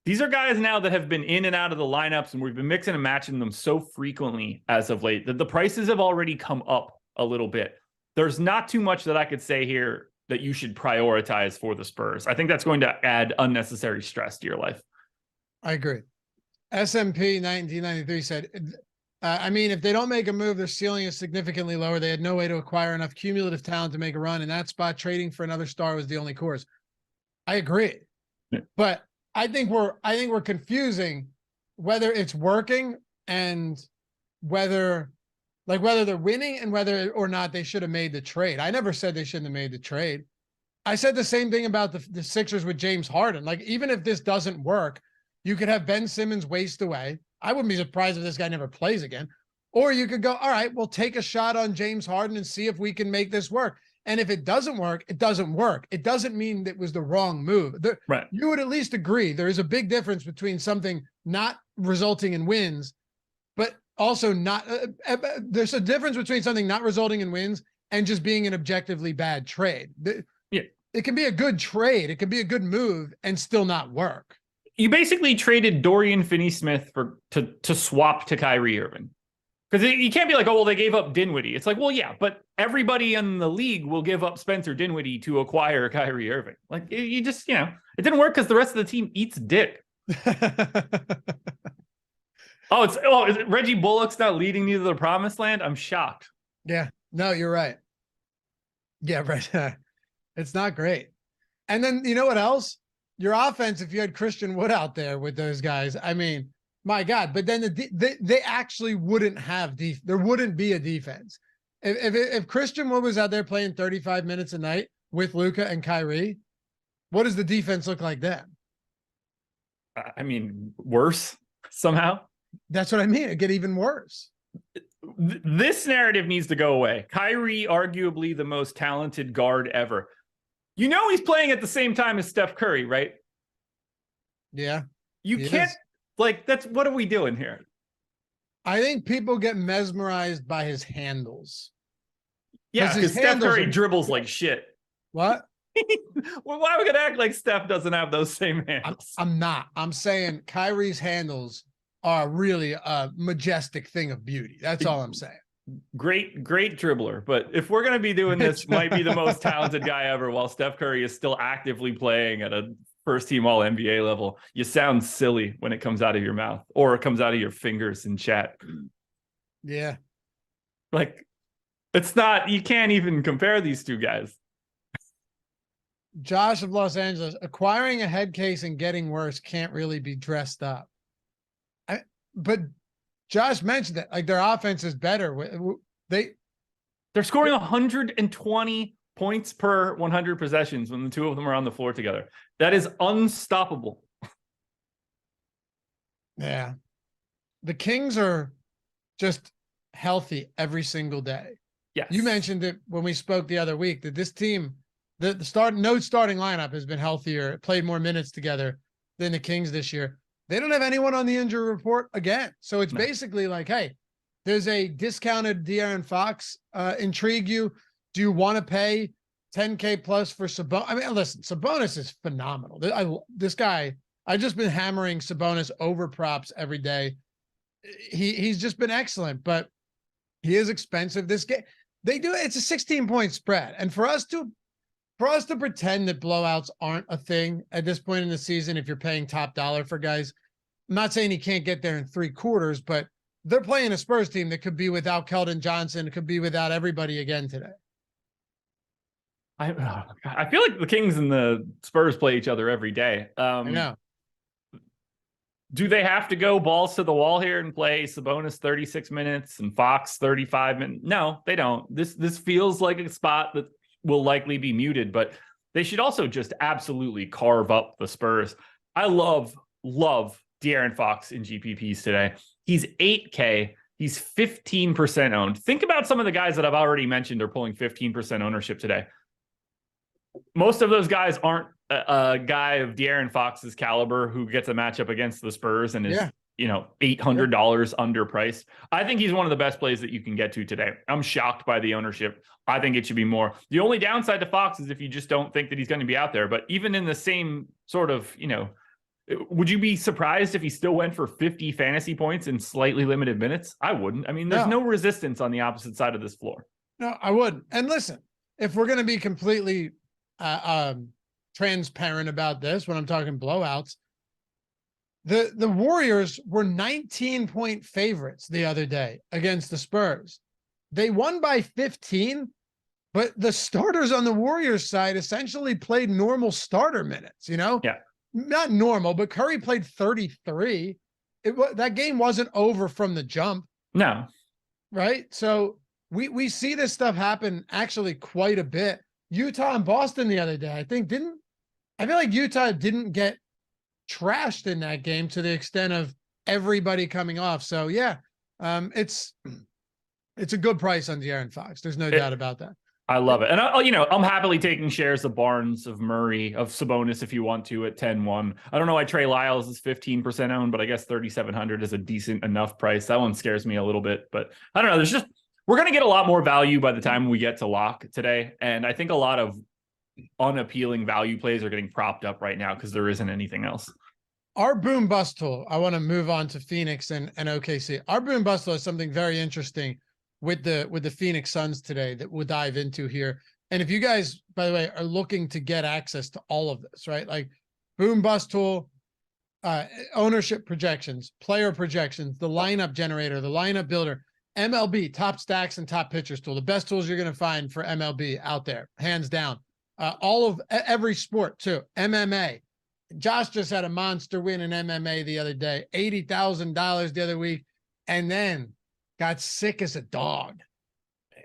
Speaker 1: these are guys now that have been in and out of the lineups, and we've been mixing and matching them so frequently as of late that the prices have already come up a little bit. There's not too much that I could say here that you should prioritize for the Spurs. I think that's going to add unnecessary stress to your life.
Speaker 2: I agree. SMP 1993 said, I mean, if they don't make a move, their ceiling is significantly lower. They had no way to acquire enough cumulative talent to make a run. In that spot, trading for another star was the only course. I agree. Yeah. But I think we're confusing whether it's working and whether they're winning and whether or not they should have made the trade. I never said they shouldn't have made the trade. I said the same thing about the Sixers with James Harden. Like, even if this doesn't work, you could have Ben Simmons waste away. I wouldn't be surprised if this guy never plays again. Or you could go, all right, we'll take a shot on James Harden and see if we can make this work. And if it doesn't work, it doesn't work. It doesn't mean that it was the wrong move.
Speaker 1: Right.
Speaker 2: You would at least agree there is a big difference between something not resulting in wins, but also not there's a difference between something not resulting in wins and just being an objectively bad trade.
Speaker 1: Yeah.
Speaker 2: It can be a good trade. It can be a good move and still not work.
Speaker 1: You basically traded Dorian Finney-Smith to swap to Kyrie Irving. Because you can't be like, oh, well, they gave up Dinwiddie. It's like, well, yeah, but everybody in the league will give up Spencer Dinwiddie to acquire Kyrie Irving. Like, you just, it didn't work because the rest of the team eats dick. Is it Reggie Bullock's not leading you to the promised land? I'm shocked.
Speaker 2: Yeah, no, you're right. Yeah, right. It's not great. And then, you know what else? Your offense, if you had Christian Wood out there with those guys, I mean, my God, but then they actually wouldn't have there wouldn't be a defense. If Christian Wood was out there playing 35 minutes a night with Luka and Kyrie, what does the defense look like then?
Speaker 1: I mean, worse somehow.
Speaker 2: That's what I mean. It'd get even worse.
Speaker 1: This narrative needs to go away. Kyrie, arguably the most talented guard ever. He's playing at the same time as Steph Curry, right?
Speaker 2: Yeah.
Speaker 1: You can't. That's what are we doing here?
Speaker 2: I think people get mesmerized by his handles.
Speaker 1: Yeah, because Steph Curry dribbles like shit.
Speaker 2: What?
Speaker 1: Well, why are we going to act like Steph doesn't have those same handles?
Speaker 2: I'm not. I'm saying Kyrie's handles are really a majestic thing of beauty. That's all I'm saying.
Speaker 1: Great dribbler. But if we're going to be doing this, might be the most talented guy ever while Steph Curry is still actively playing at a first team all NBA level. You sound silly when it comes out of your mouth or it comes out of your fingers in chat.
Speaker 2: Yeah.
Speaker 1: It's not, you can't even compare these two guys.
Speaker 2: Josh of Los Angeles, acquiring a head case and getting worse can't really be dressed up. But Josh mentioned that their offense is better.
Speaker 1: They're scoring 120 points per 100 possessions when the two of them are on the floor together. That is unstoppable.
Speaker 2: Yeah. The Kings are just healthy every single day.
Speaker 1: Yes.
Speaker 2: You mentioned it when we spoke the other week that this team, the starting lineup has been healthier, played more minutes together than the Kings this year. They don't have anyone on the injury report again. So it's basically like, hey, there's a discounted De'Aaron Fox. Intrigue you? Do you want to pay $10K plus for Sabonis? I mean, listen, Sabonis is phenomenal. This guy, I've just been hammering Sabonis over props every day. He's just been excellent, but he is expensive. This game, it's a 16-point spread. And for us to pretend that blowouts aren't a thing at this point in the season, if you're paying top dollar for guys, I'm not saying he can't get there in 3 quarters, but they're playing a Spurs team that could be without Keldon Johnson, could be without everybody again today.
Speaker 1: I feel like the Kings and the Spurs play each other every day.
Speaker 2: I know.
Speaker 1: Do they have to go balls to the wall here and play Sabonis 36 minutes and Fox 35 minutes? No, they don't. This feels like a spot that will likely be muted, but they should also just absolutely carve up the Spurs. I love De'Aaron Fox in GPPs today. He's 8K. He's 15% owned. Think about some of the guys that I've already mentioned are pulling 15% ownership today. Most of those guys aren't a guy of De'Aaron Fox's caliber who gets a matchup against the Spurs and is, $800 underpriced. I think he's one of the best plays that you can get to today. I'm shocked by the ownership. I think it should be more. The only downside to Fox is if you just don't think that he's going to be out there. But even in the same sort of, would you be surprised if he still went for 50 fantasy points in slightly limited minutes? I wouldn't. I mean, there's no resistance on the opposite side of this floor.
Speaker 2: No, I wouldn't. And listen, if we're going to be completely transparent about this, when I'm talking blowouts, the Warriors were 19-point favorites the other day against the Spurs. They won by 15, but the starters on the Warriors side essentially played normal starter minutes,
Speaker 1: Yeah.
Speaker 2: Not normal, but Curry played 33. That game wasn't over from the jump.
Speaker 1: No.
Speaker 2: Right? So we see this stuff happen actually quite a bit. Utah and Boston the other day, I feel like Utah didn't get trashed in that game to the extent of everybody coming off. So yeah, it's a good price on De'Aaron Fox. There's no doubt about that.
Speaker 1: I love it. And I'm happily taking shares of Barnes, of Murray, of Sabonis if you want to at 10-1. I don't know why Trey Lyles is 15% owned, but I guess 3,700 is a decent enough price. That one scares me a little bit, but I don't know. We're going to get a lot more value by the time we get to lock today. And I think a lot of unappealing value plays are getting propped up right now because there isn't anything else.
Speaker 2: Our boom bust tool, I want to move on to Phoenix and OKC. Our boom bust tool is something very interesting with the Phoenix Suns today that we'll dive into here. And if you guys, by the way, are looking to get access to all of this, right? Like boom bust tool, ownership projections, player projections, the lineup generator, the lineup builder, MLB, top stacks and top pitchers tool, the best tools you're going to find for MLB out there, hands down. All of every sport too, MMA. Josh just had a monster win in MMA the other day, $80,000 the other week, and then got sick as a dog.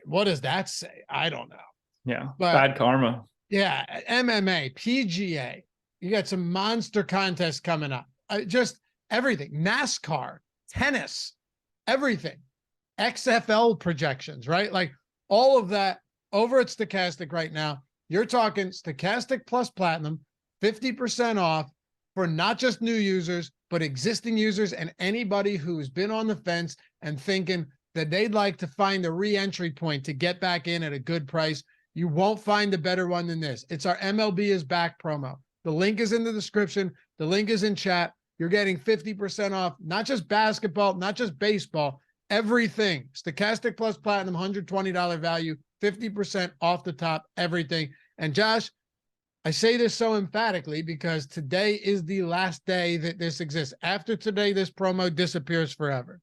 Speaker 2: What does that say? I don't know.
Speaker 1: Yeah, but bad karma.
Speaker 2: Yeah, MMA, PGA. You got some monster contests coming up. Just everything. NASCAR, tennis, everything. XFL projections, right? Like all of that over at Stokastic right now. You're talking Stokastic plus Platinum, 50% off for not just new users, but existing users and anybody who's been on the fence and thinking that they'd like to find a re-entry point to get back in at a good price. You won't find a better one than this. It's our MLB is back promo. The link is in the description. The link is in chat. You're getting 50% off, not just basketball, not just baseball, everything. Stokastic plus Platinum, $120 value, 50% off the top, everything. And Josh, I say this so emphatically because today is the last day that this exists. After today, this promo disappears forever.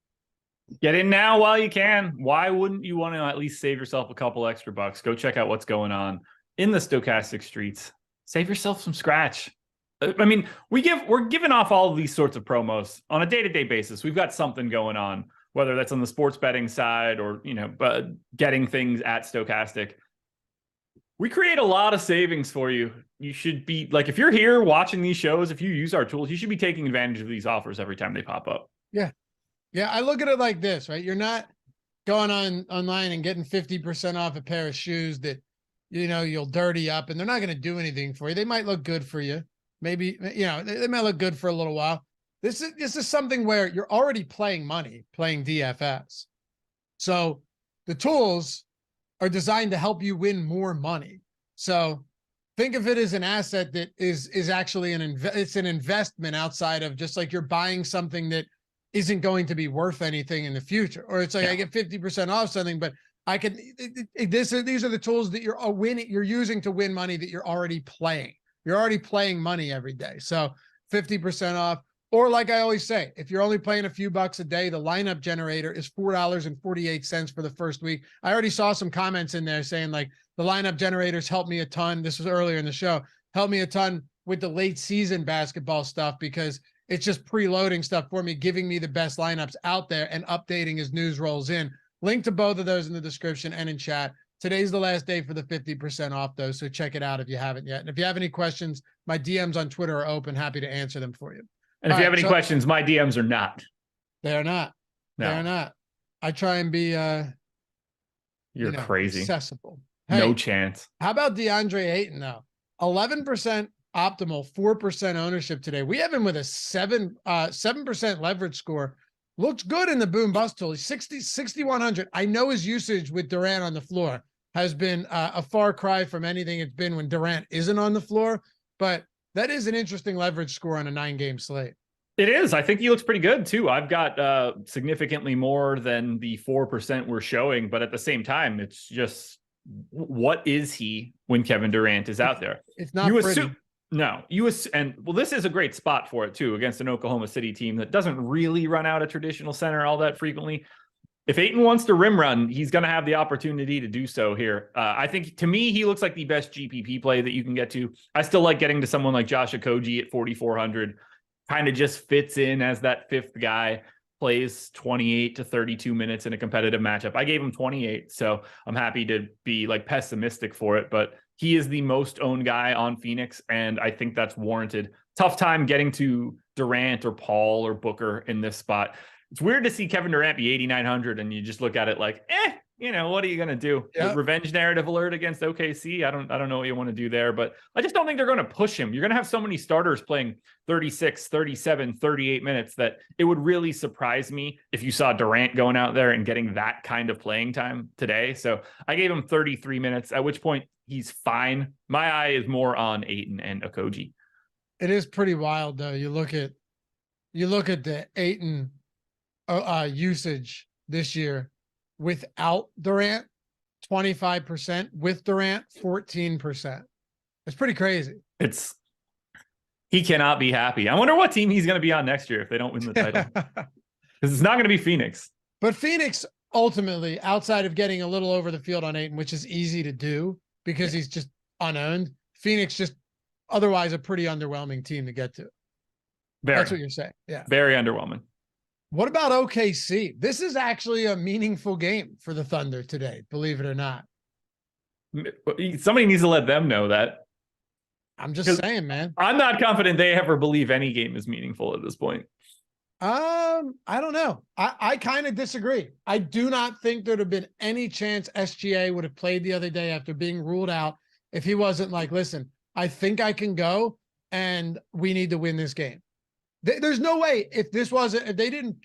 Speaker 1: Get in now while you can. Why wouldn't you want to at least save yourself a couple extra bucks? Go check out what's going on in the Stokastic streets. Save yourself some scratch. I mean, we're giving off all of these sorts of promos on a day-to-day basis. We've got something going on, whether that's on the sports betting side or, getting things at Stokastic. We create a lot of savings for you. You should be like, if you're here watching these shows, if you use our tools, you should be taking advantage of these offers every time they pop up.
Speaker 2: Yeah. Yeah. I look at it like this, right? You're not going online and getting 50% off a pair of shoes that, you'll dirty up and they're not going to do anything for you. They might look good for you. Maybe, they might look good for a little while. This is something where you're already playing money, playing DFS. So the tools are designed to help you win more money. So think of it as an asset that is actually it's an investment outside of just like you're buying something that isn't going to be worth anything in the future. Or it's like, I get 50% off something, but I can, these are the tools that you're using to win money that you're already playing. You're already playing money every day. So 50% off. Or like I always say, if you're only playing a few bucks a day, the lineup generator is $4.48 for the first week. I already saw some comments in there saying like the lineup generators helped me a ton. This was earlier in the show. Helped me a ton with the late season basketball stuff because it's just preloading stuff for me, giving me the best lineups out there and updating as news rolls in. Link to both of those in the description and in chat. Today's the last day for the 50% off though. So check it out if you haven't yet. And if you have any questions, my DMs on Twitter are open. Happy to answer them for you.
Speaker 1: And if you have any questions, my DMs are not.
Speaker 2: They're not. No. They're not. I try and be
Speaker 1: You're crazy.
Speaker 2: Accessible.
Speaker 1: Hey, no chance.
Speaker 2: How about DeAndre Ayton though? 11% optimal, 4% ownership today. We have him with a 7% leverage score. Looks good in the boom bust tool. He's 6,100. I know his usage with Durant on the floor has been a far cry from anything it's been when Durant isn't on the floor, but that is an interesting leverage score on a 9-game slate.
Speaker 1: It is. I think he looks pretty good too. I've got significantly more than the 4% we're showing, but at the same time, it's just what is he when Kevin Durant is out there?
Speaker 2: It's not
Speaker 1: you
Speaker 2: pretty.
Speaker 1: assume no, and well, this is a great spot for it too against an Oklahoma City team that doesn't really run out a traditional center all that frequently. If Ayton wants to rim run, he's going to have the opportunity to do so here. I think, to me, he looks like the best GPP play that you can get to. I still like getting to someone like Josh Okogie at 4,400. Kind of just fits in as that fifth guy, plays 28 to 32 minutes in a competitive matchup. I gave him 28, so I'm happy to be like pessimistic for it, but he is the most owned guy on Phoenix, and I think that's warranted. Tough time getting to Durant or Paul or Booker in this spot. It's weird to see Kevin Durant be 8,900 and you just look at it like, what are you going to do? Yep. Revenge narrative alert against OKC. I don't know what you want to do there, but I just don't think they're going to push him. You're going to have so many starters playing 36, 37, 38 minutes that it would really surprise me if you saw Durant going out there and getting that kind of playing time today. So I gave him 33 minutes, at which point he's fine. My eye is more on Ayton and Okogie.
Speaker 2: It is pretty wild though. You look at the Ayton usage this year without Durant, 25%, with Durant, 14%. It's pretty crazy.
Speaker 1: He cannot be happy. I wonder what team he's going to be on next year if they don't win the title. Because it's not going to be Phoenix.
Speaker 2: But Phoenix, ultimately, outside of getting a little over the field on Ayton, which is easy to do because he's just unowned, Phoenix just otherwise a pretty underwhelming team to get to. That's what you're saying. Yeah.
Speaker 1: Very underwhelming.
Speaker 2: What about OKC? This is actually a meaningful game for the Thunder today, believe it or not.
Speaker 1: Somebody needs to let them know that.
Speaker 2: I'm just saying, man.
Speaker 1: I'm not confident they ever believe any game is meaningful at this point.
Speaker 2: I don't know. I kind of disagree. I do not think there'd have been any chance SGA would have played the other day after being ruled out if he wasn't like, listen, I think I can go and we need to win this game. There's no way if they didn't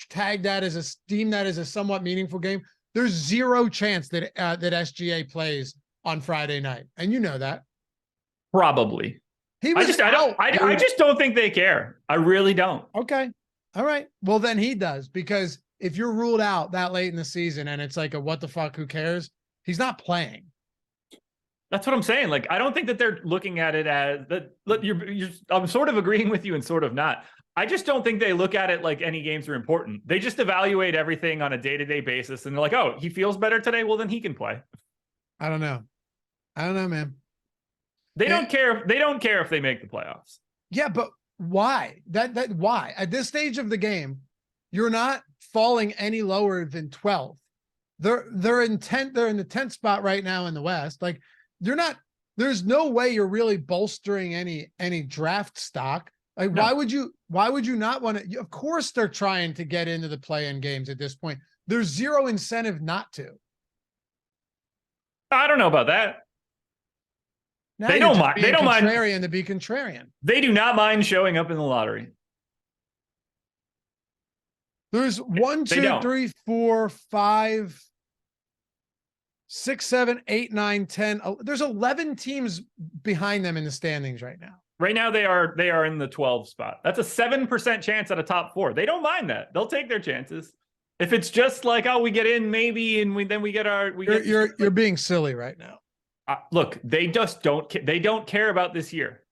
Speaker 2: deem that as a somewhat meaningful game, there's zero chance that SGA plays on Friday night. And you know that.
Speaker 1: Probably. I just don't think they care. I really don't.
Speaker 2: Okay. All right. Well, then he does, because if you're ruled out that late in the season and it's like a what the fuck, who cares? He's not playing.
Speaker 1: That's what I'm saying. Like, I don't think that they're looking at it as that. I'm sort of agreeing with you and sort of not. I just don't think they look at it like any games are important. They just evaluate everything on a day-to-day basis. And they're like, oh, he feels better today. Well, then he can play.
Speaker 2: I don't know, man.
Speaker 1: They don't care. They don't care if they make the playoffs.
Speaker 2: Yeah, but why? Why? At this stage of the game, you're not falling any lower than 12th. They're in the 10th spot right now in the West. Like, there's no way you're really bolstering any draft stock. Like, no. Why would you not want to? Of course, they're trying to get into the play-in games at this point. There's zero incentive not to.
Speaker 1: I don't know about that.
Speaker 2: Now
Speaker 1: they don't mind. They don't mind
Speaker 2: to be contrarian.
Speaker 1: They do not mind showing up in the lottery.
Speaker 2: There's 1, 2, 3, 4, 5, 6, 7, 8, 9, 10. There's 11 teams behind them in the standings right now.
Speaker 1: Right now, they are in the 12 spot. That's a 7% chance at a top 4. They don't mind that. They'll take their chances. If it's just like, oh, we get in maybe, and we get our.
Speaker 2: You're being silly right now.
Speaker 1: Look, they just don't. They don't care about this year.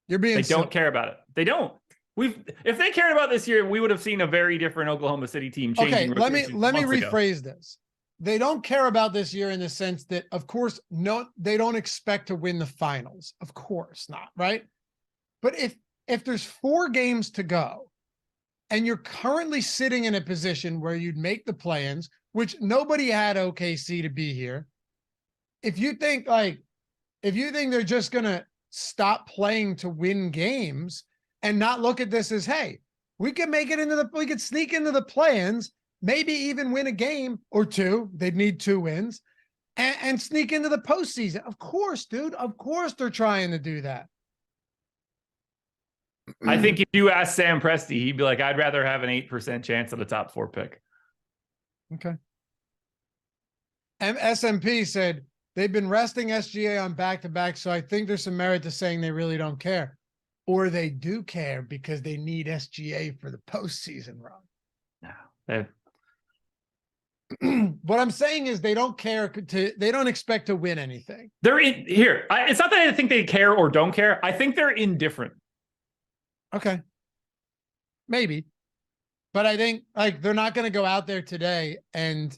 Speaker 2: You're being.
Speaker 1: They don't care about it. They don't. If they cared about this year, we would have seen a very different Oklahoma City team changing.
Speaker 2: Okay, let me rephrase this. They don't care about this year in the sense that, of course, no, they don't expect to win the finals. Of course not, right? But if there's 4 games to go, and you're currently sitting in a position where you'd make the play-ins, which nobody had OKC to be here. If you think they're just gonna stop playing to win games and not look at this as, hey, we could sneak into the play-ins, maybe even win a game or 2. They'd need 2 wins and sneak into the postseason. Of course, dude. Of course they're trying to do that.
Speaker 1: I think if you ask Sam Presti, he'd be like, I'd rather have an 8% chance at a top 4 pick.
Speaker 2: Okay. And SMP said they've been resting SGA on back-to-back, so I think there's some merit to saying they really don't care. or they do care because they need SGA for the postseason run.
Speaker 1: No,
Speaker 2: What I'm saying is they don't care they don't expect to win anything.
Speaker 1: they're in here. It's not that I think they care or don't care. I think they're indifferent.
Speaker 2: Okay. Maybe. But I think like they're not going to go out there today and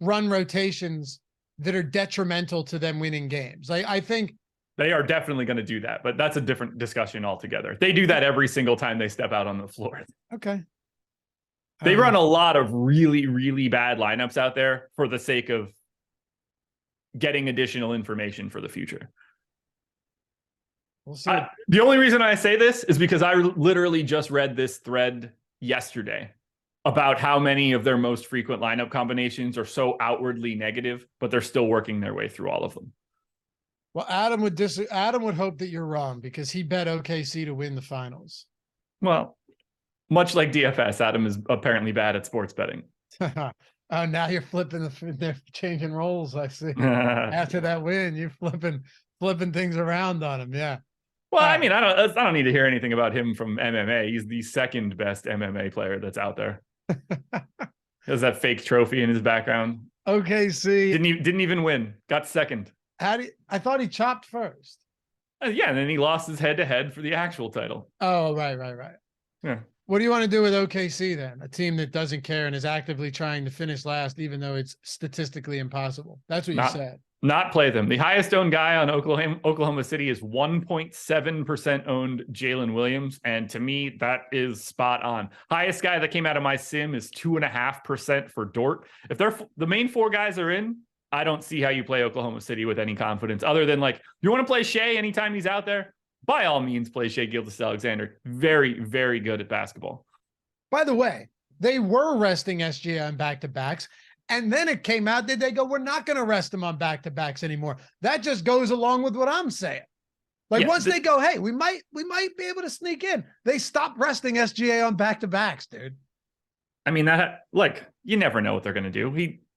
Speaker 2: run rotations that are detrimental to them winning games. I think
Speaker 1: they are definitely going to do that, but that's a different discussion altogether. They do that every single time they step out on the floor.
Speaker 2: Okay.
Speaker 1: They run a lot of really, really bad lineups out there for the sake of getting additional information for the future.
Speaker 2: We'll see.
Speaker 1: The only reason I say this is because I literally just read this thread yesterday about how many of their most frequent lineup combinations are so outwardly negative, but they're still working their way through all of them.
Speaker 2: Well, Adam would hope that you're wrong because he bet OKC to win the finals.
Speaker 1: Well, much like DFS, Adam is apparently bad at sports betting.
Speaker 2: Oh, now you're they're changing roles. I see. After that win, you're flipping things around on him. Yeah.
Speaker 1: Well, I mean, I don't need to hear anything about him from MMA. He's the second best MMA player that's out there. He has that fake trophy in his background.
Speaker 2: OKC
Speaker 1: didn't even win. Got second.
Speaker 2: I thought he chopped first.
Speaker 1: Yeah, and then he lost his head-to-head for the actual title.
Speaker 2: Oh, right.
Speaker 1: Yeah.
Speaker 2: What do you want to do with OKC then? A team that doesn't care and is actively trying to finish last, even though it's statistically impossible. That's what you said.
Speaker 1: Not play them. The highest owned guy on Oklahoma City is 1.7% owned Jalen Williams. And to me, that is spot on. Highest guy that came out of my sim is 2.5% for Dort. If the main four guys are in, I don't see how you play Oklahoma City with any confidence other than like, you want to play Shea anytime he's out there? By all means, play Shea Gilgeous-Alexander. Very, very good at basketball.
Speaker 2: By the way, they were resting SGA on back-to-backs, and then it came out that they go, we're not going to rest him on back-to-backs anymore. That just goes along with what I'm saying. Like once they go, hey, we might be able to sneak in. They stopped resting SGA on back-to-backs, dude.
Speaker 1: I mean, you never know what they're going to do.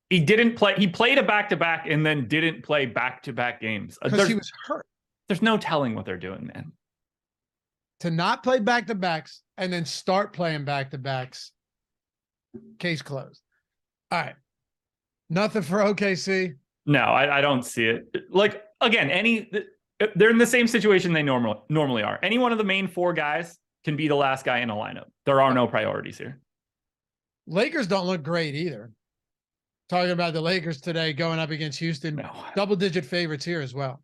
Speaker 1: He didn't play. He played a back-to-back and then didn't play back-to-back games.
Speaker 2: Because he was hurt.
Speaker 1: There's no telling what they're doing, man.
Speaker 2: To not play back-to-backs and then start playing back-to-backs, case closed. All right. Nothing for OKC?
Speaker 1: No, I don't see it. Like, again, they're in the same situation they normally are. Any one of the main four guys can be the last guy in a lineup. There are no priorities here.
Speaker 2: Lakers don't look great either. Talking about the Lakers today going up against Houston. No. Double-digit favorites here as well.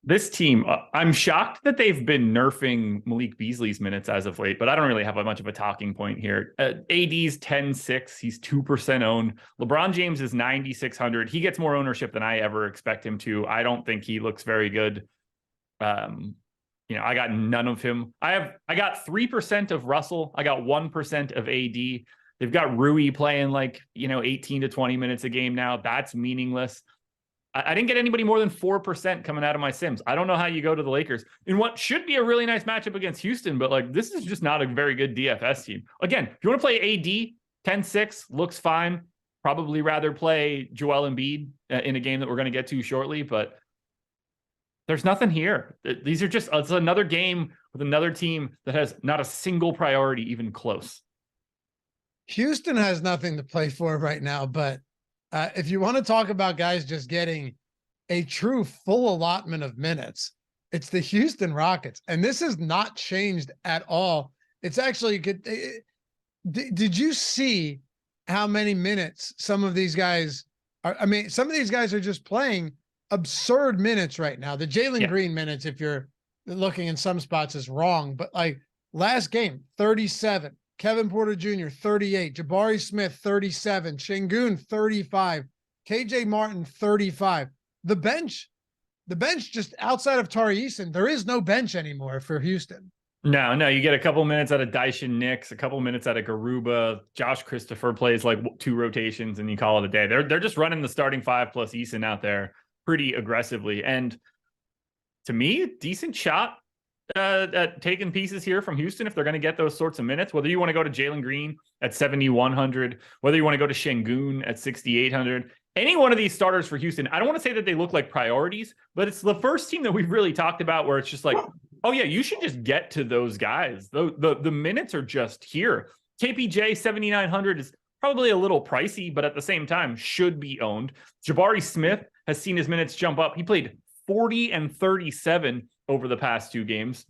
Speaker 1: This team, I'm shocked that they've been nerfing Malik Beasley's minutes as of late, but I don't really have much of a talking point here. AD's 10-6. He's 2% owned. LeBron James is 9,600. He gets more ownership than I ever expect him to. I don't think he looks very good. I got none of him. I got 3% of Russell. I got 1% of AD. They've got Rui playing 18 to 20 minutes a game now. That's meaningless. I didn't get anybody more than 4% coming out of my sims. I don't know how you go to the Lakers in what should be a really nice matchup against Houston, but this is just not a very good DFS team. Again, if you want to play AD, 10-6 looks fine. Probably rather play Joel Embiid in a game that we're going to get to shortly, but there's nothing here. It's another game with another team that has not a single priority even close.
Speaker 2: Houston has nothing to play for right now, but if you want to talk about guys just getting a true full allotment of minutes, it's the Houston Rockets. And this has not changed at all. It's actually good. Did you see how many minutes some of these guys are? I mean, some of these guys are just playing absurd minutes right now. The Jalen Green minutes, if you're looking in some spots, is wrong. But last game, 37. Kevin Porter Jr., 38. Jabari Smith, 37. Şengün, 35. KJ Martin, 35. The bench just outside of Tari Eason, there is no bench anymore for Houston.
Speaker 1: No, you get a couple minutes out of Dyson Nix, a couple minutes out of Garuba. Josh Christopher plays 2 rotations and you call it a day. They're just running the starting 5 plus Eason out there pretty aggressively. And to me, decent shot at taking pieces here from Houston if they're going to get those sorts of minutes. Whether you want to go to Jalen Green at 7,100, whether you want to go to Şengün at 6,800, any one of these starters for Houston, I don't want to say that they look like priorities, but it's the first team that we've really talked about where it's just like, oh yeah, you should just get to those guys. The minutes are just here. KPJ 7,900 is probably a little pricey, but at the same time should be owned. Jabari Smith has seen his minutes jump up. He played 40 and 37 over the past 2 games.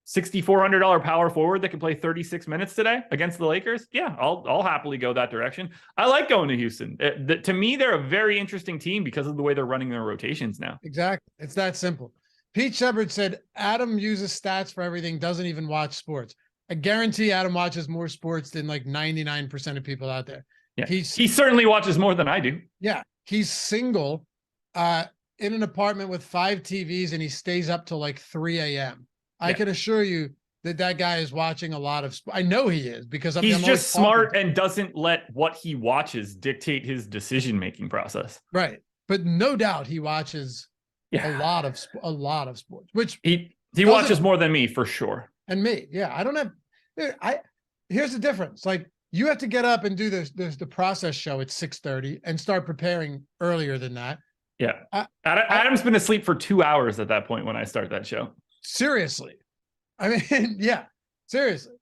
Speaker 1: $6,400 power forward that can play 36 minutes today against the Lakers. Yeah, I'll happily go that direction. I like going to Houston. To me, they're a very interesting team because of the way they're running their rotations now.
Speaker 2: Exactly. It's that simple. Pete Shepard said, Adam uses stats for everything, doesn't even watch sports. I guarantee Adam watches more sports than like 99% of people out there.
Speaker 1: Yeah, he certainly watches more than I do.
Speaker 2: Yeah, he's single in an apartment with 5 TVs, and he stays up till like 3 a.m. I can assure you that guy is watching a lot of I know he is, because
Speaker 1: he's just smart and doesn't let what he watches dictate his decision-making process.
Speaker 2: Right. But no doubt he watches a lot of sports, which
Speaker 1: he watches more than me for sure.
Speaker 2: And me. Yeah. I don't have, here's the difference. Like, you have to get up and do the process show at 6:30 and start preparing earlier than that.
Speaker 1: Yeah. Adam's been asleep for 2 hours at that point when I start that show.
Speaker 2: Seriously. I mean, yeah, seriously.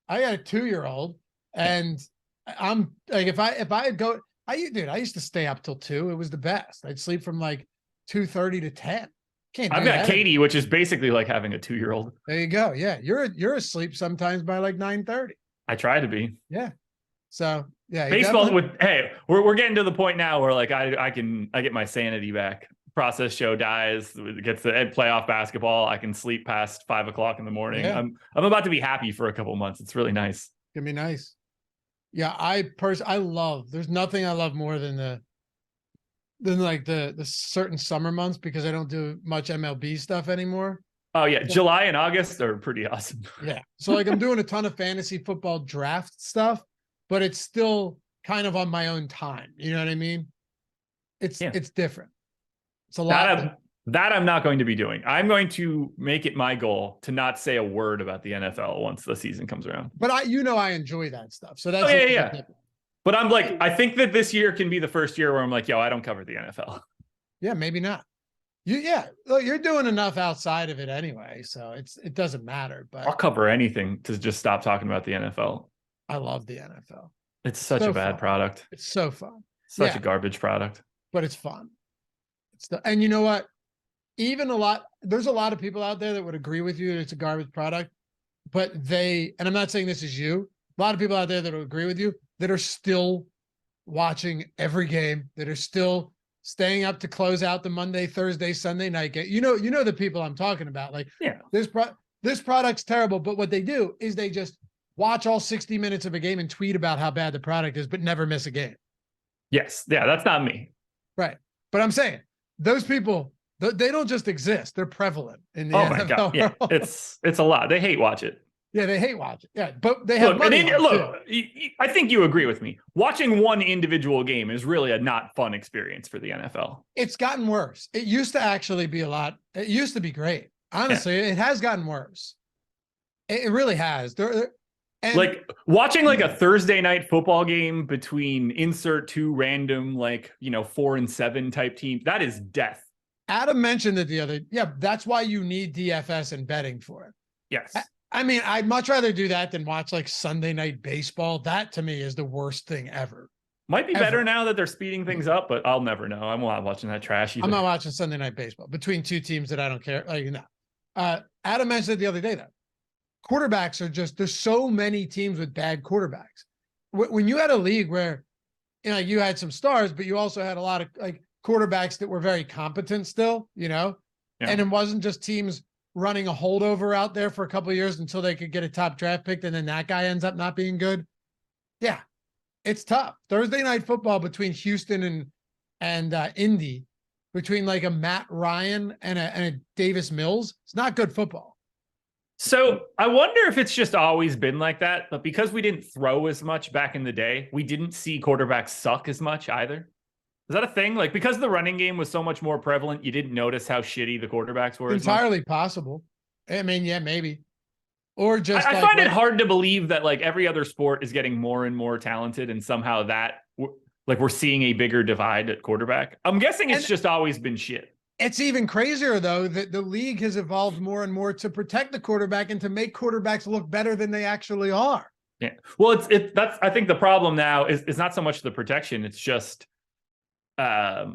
Speaker 2: I got a 2-year-old, and I'm like, if I go, I used to stay up till 2. It was the best. I'd sleep from like 2:30 to 10.
Speaker 1: I've got Katie, which is basically like having a 2-year-old.
Speaker 2: There you go. Yeah. You're asleep sometimes by like 9:30.
Speaker 1: I try to be.
Speaker 2: Yeah. So yeah.
Speaker 1: Baseball we're getting to the point now where like I get my sanity back. Process show dies, gets the playoff basketball. I can sleep past 5 o'clock in the morning. Yeah. I'm about to be happy for a couple months. It's really nice.
Speaker 2: It's gonna be nice. Yeah, I love. There's nothing I love more than the certain summer months, because I don't do much MLB stuff anymore.
Speaker 1: Oh yeah, July and August are pretty awesome.
Speaker 2: Yeah, so like I'm doing a ton of fantasy football draft stuff, but it's still kind of on my own time. You know what I mean? It's different. It's a lot.
Speaker 1: That I'm not going to be doing. I'm going to make it my goal to not say a word about the NFL once the season comes around.
Speaker 2: But I enjoy that stuff. So that's
Speaker 1: yeah. But I'm like, I think that this year can be the first year where I'm like, yo, I don't cover the NFL.
Speaker 2: Yeah, maybe not. Look, you're doing enough outside of it anyway, so it doesn't matter. But
Speaker 1: I'll cover anything to just stop talking about the NFL.
Speaker 2: I love the NFL.
Speaker 1: It's such a bad product.
Speaker 2: It's so fun.
Speaker 1: Such a garbage product.
Speaker 2: But it's fun. And you know what? There's a lot of people out there that would agree with you that it's a garbage product, but and I'm not saying this is you, a lot of people out there that will agree with you that are still watching every game, that are still staying up to close out the Monday, Thursday, Sunday night game. You know the people I'm talking about. Like, this product's terrible, but what they do is they just watch all 60 minutes of a game and tweet about how bad the product is, but never miss a game.
Speaker 1: Yes. Yeah, that's not me.
Speaker 2: Right. But I'm saying, those people, they don't just exist. They're prevalent in the NFL.
Speaker 1: My God. Yeah, it's a lot. They hate watch it.
Speaker 2: Yeah, they hate watch it. Yeah, but they have money.
Speaker 1: I think you agree with me. Watching one individual game is really a not fun experience for the NFL.
Speaker 2: It's gotten worse. It used to actually be a lot. It used to be great. Honestly, it has gotten worse. It really has. And
Speaker 1: like watching like a Thursday night football game between insert 2 random 4-7 type teams, that is death.
Speaker 2: Adam mentioned it the other. Yeah, that's why you need DFS and betting for it.
Speaker 1: Yes.
Speaker 2: I mean, I'd much rather do that than watch like Sunday night baseball. That to me is the worst thing ever.
Speaker 1: Might be better now that they're speeding things up, but I'll never know. I'm not watching that trash either.
Speaker 2: I'm not watching Sunday night baseball between 2 teams that I don't care. Adam mentioned it the other day though. Quarterbacks are there's so many teams with bad quarterbacks. When you had a league where, you had some stars, but you also had a lot of like quarterbacks that were very competent still, and it wasn't just teams running a holdover out there for a couple of years until they could get a top draft pick. And then that guy ends up not being good. Yeah. It's tough. Thursday night football between Houston and Indy, between like a Matt Ryan and a Davis Mills. It's not good football.
Speaker 1: So I wonder if it's just always been like that, but because we didn't throw as much back in the day, we didn't see quarterbacks suck as much either. Is that a thing? Like, because the running game was so much more prevalent, you didn't notice how shitty the quarterbacks were?
Speaker 2: Entirely possible. I mean, yeah, maybe. Or just
Speaker 1: I find it hard to believe that like every other sport is getting more and more talented, and somehow that Like we're seeing a bigger divide at quarterback. I'm guessing it's just always been shit.
Speaker 2: It's even crazier, though, that the league has evolved more and more to protect the quarterback and to make quarterbacks look better than they actually are.
Speaker 1: Yeah. Well, that's I think the problem now is not so much the protection. It's just like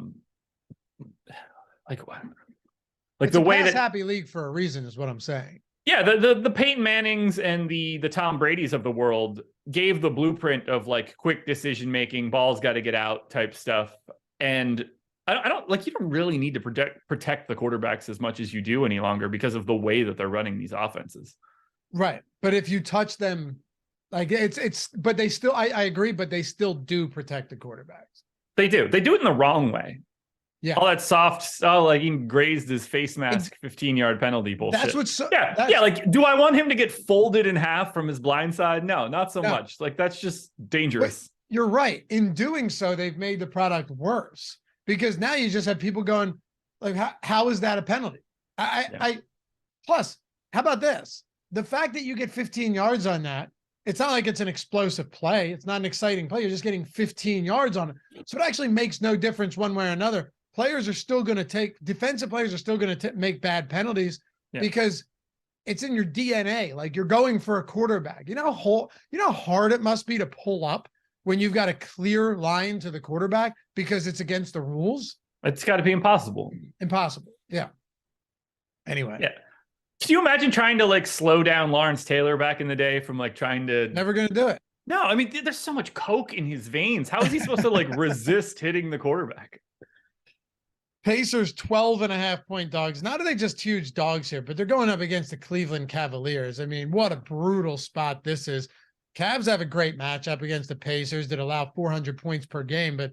Speaker 2: It's
Speaker 1: the
Speaker 2: a
Speaker 1: way
Speaker 2: pass
Speaker 1: that
Speaker 2: happy league for a reason is what I'm saying.
Speaker 1: Yeah, the Peyton Mannings and the Tom Brady's of the world gave the blueprint of like quick decision making, balls got to get out type stuff. And I don't like, you don't really need to protect the quarterbacks as much as you do any longer because of the way that they're running these offenses.
Speaker 2: Right. But if you touch them, like but they still, I agree, but they still do protect the quarterbacks.
Speaker 1: They do it in the wrong way.
Speaker 2: Yeah.
Speaker 1: All that soft, like he grazed his face mask, 15-yard penalty bullshit.
Speaker 2: That's what's
Speaker 1: yeah. Like, do I want him to get folded in half from his blind side? No, not so much. Like, that's just dangerous.
Speaker 2: But you're right. In doing so, they've made the product worse because now you just have people going like, how is that a penalty? Plus, how about this? The fact that you get 15 yards on that, it's not like it's an explosive play. It's not an exciting play. You're just getting 15 yards on it. So it actually makes no difference one way or another. Players are still going to defensive players are still going to make bad penalties because it's in your DNA. Like you're going for a quarterback. You know how hard it must be to pull up when you've got a clear line to the quarterback because it's against the rules.
Speaker 1: It's got to be impossible.
Speaker 2: Impossible. Yeah. Anyway.
Speaker 1: Yeah. Can you imagine trying to like slow down Lawrence Taylor back in the day from like trying to
Speaker 2: never going to do it.
Speaker 1: No, I mean, there's so much coke in his veins. How is he supposed to like resist hitting the quarterback?
Speaker 2: Pacers 12.5-point dogs. Not are they just huge dogs here, but they're going up against the Cleveland Cavaliers. I mean, what a brutal spot this is. Cavs have a great matchup against the Pacers that allow 400 points per game. But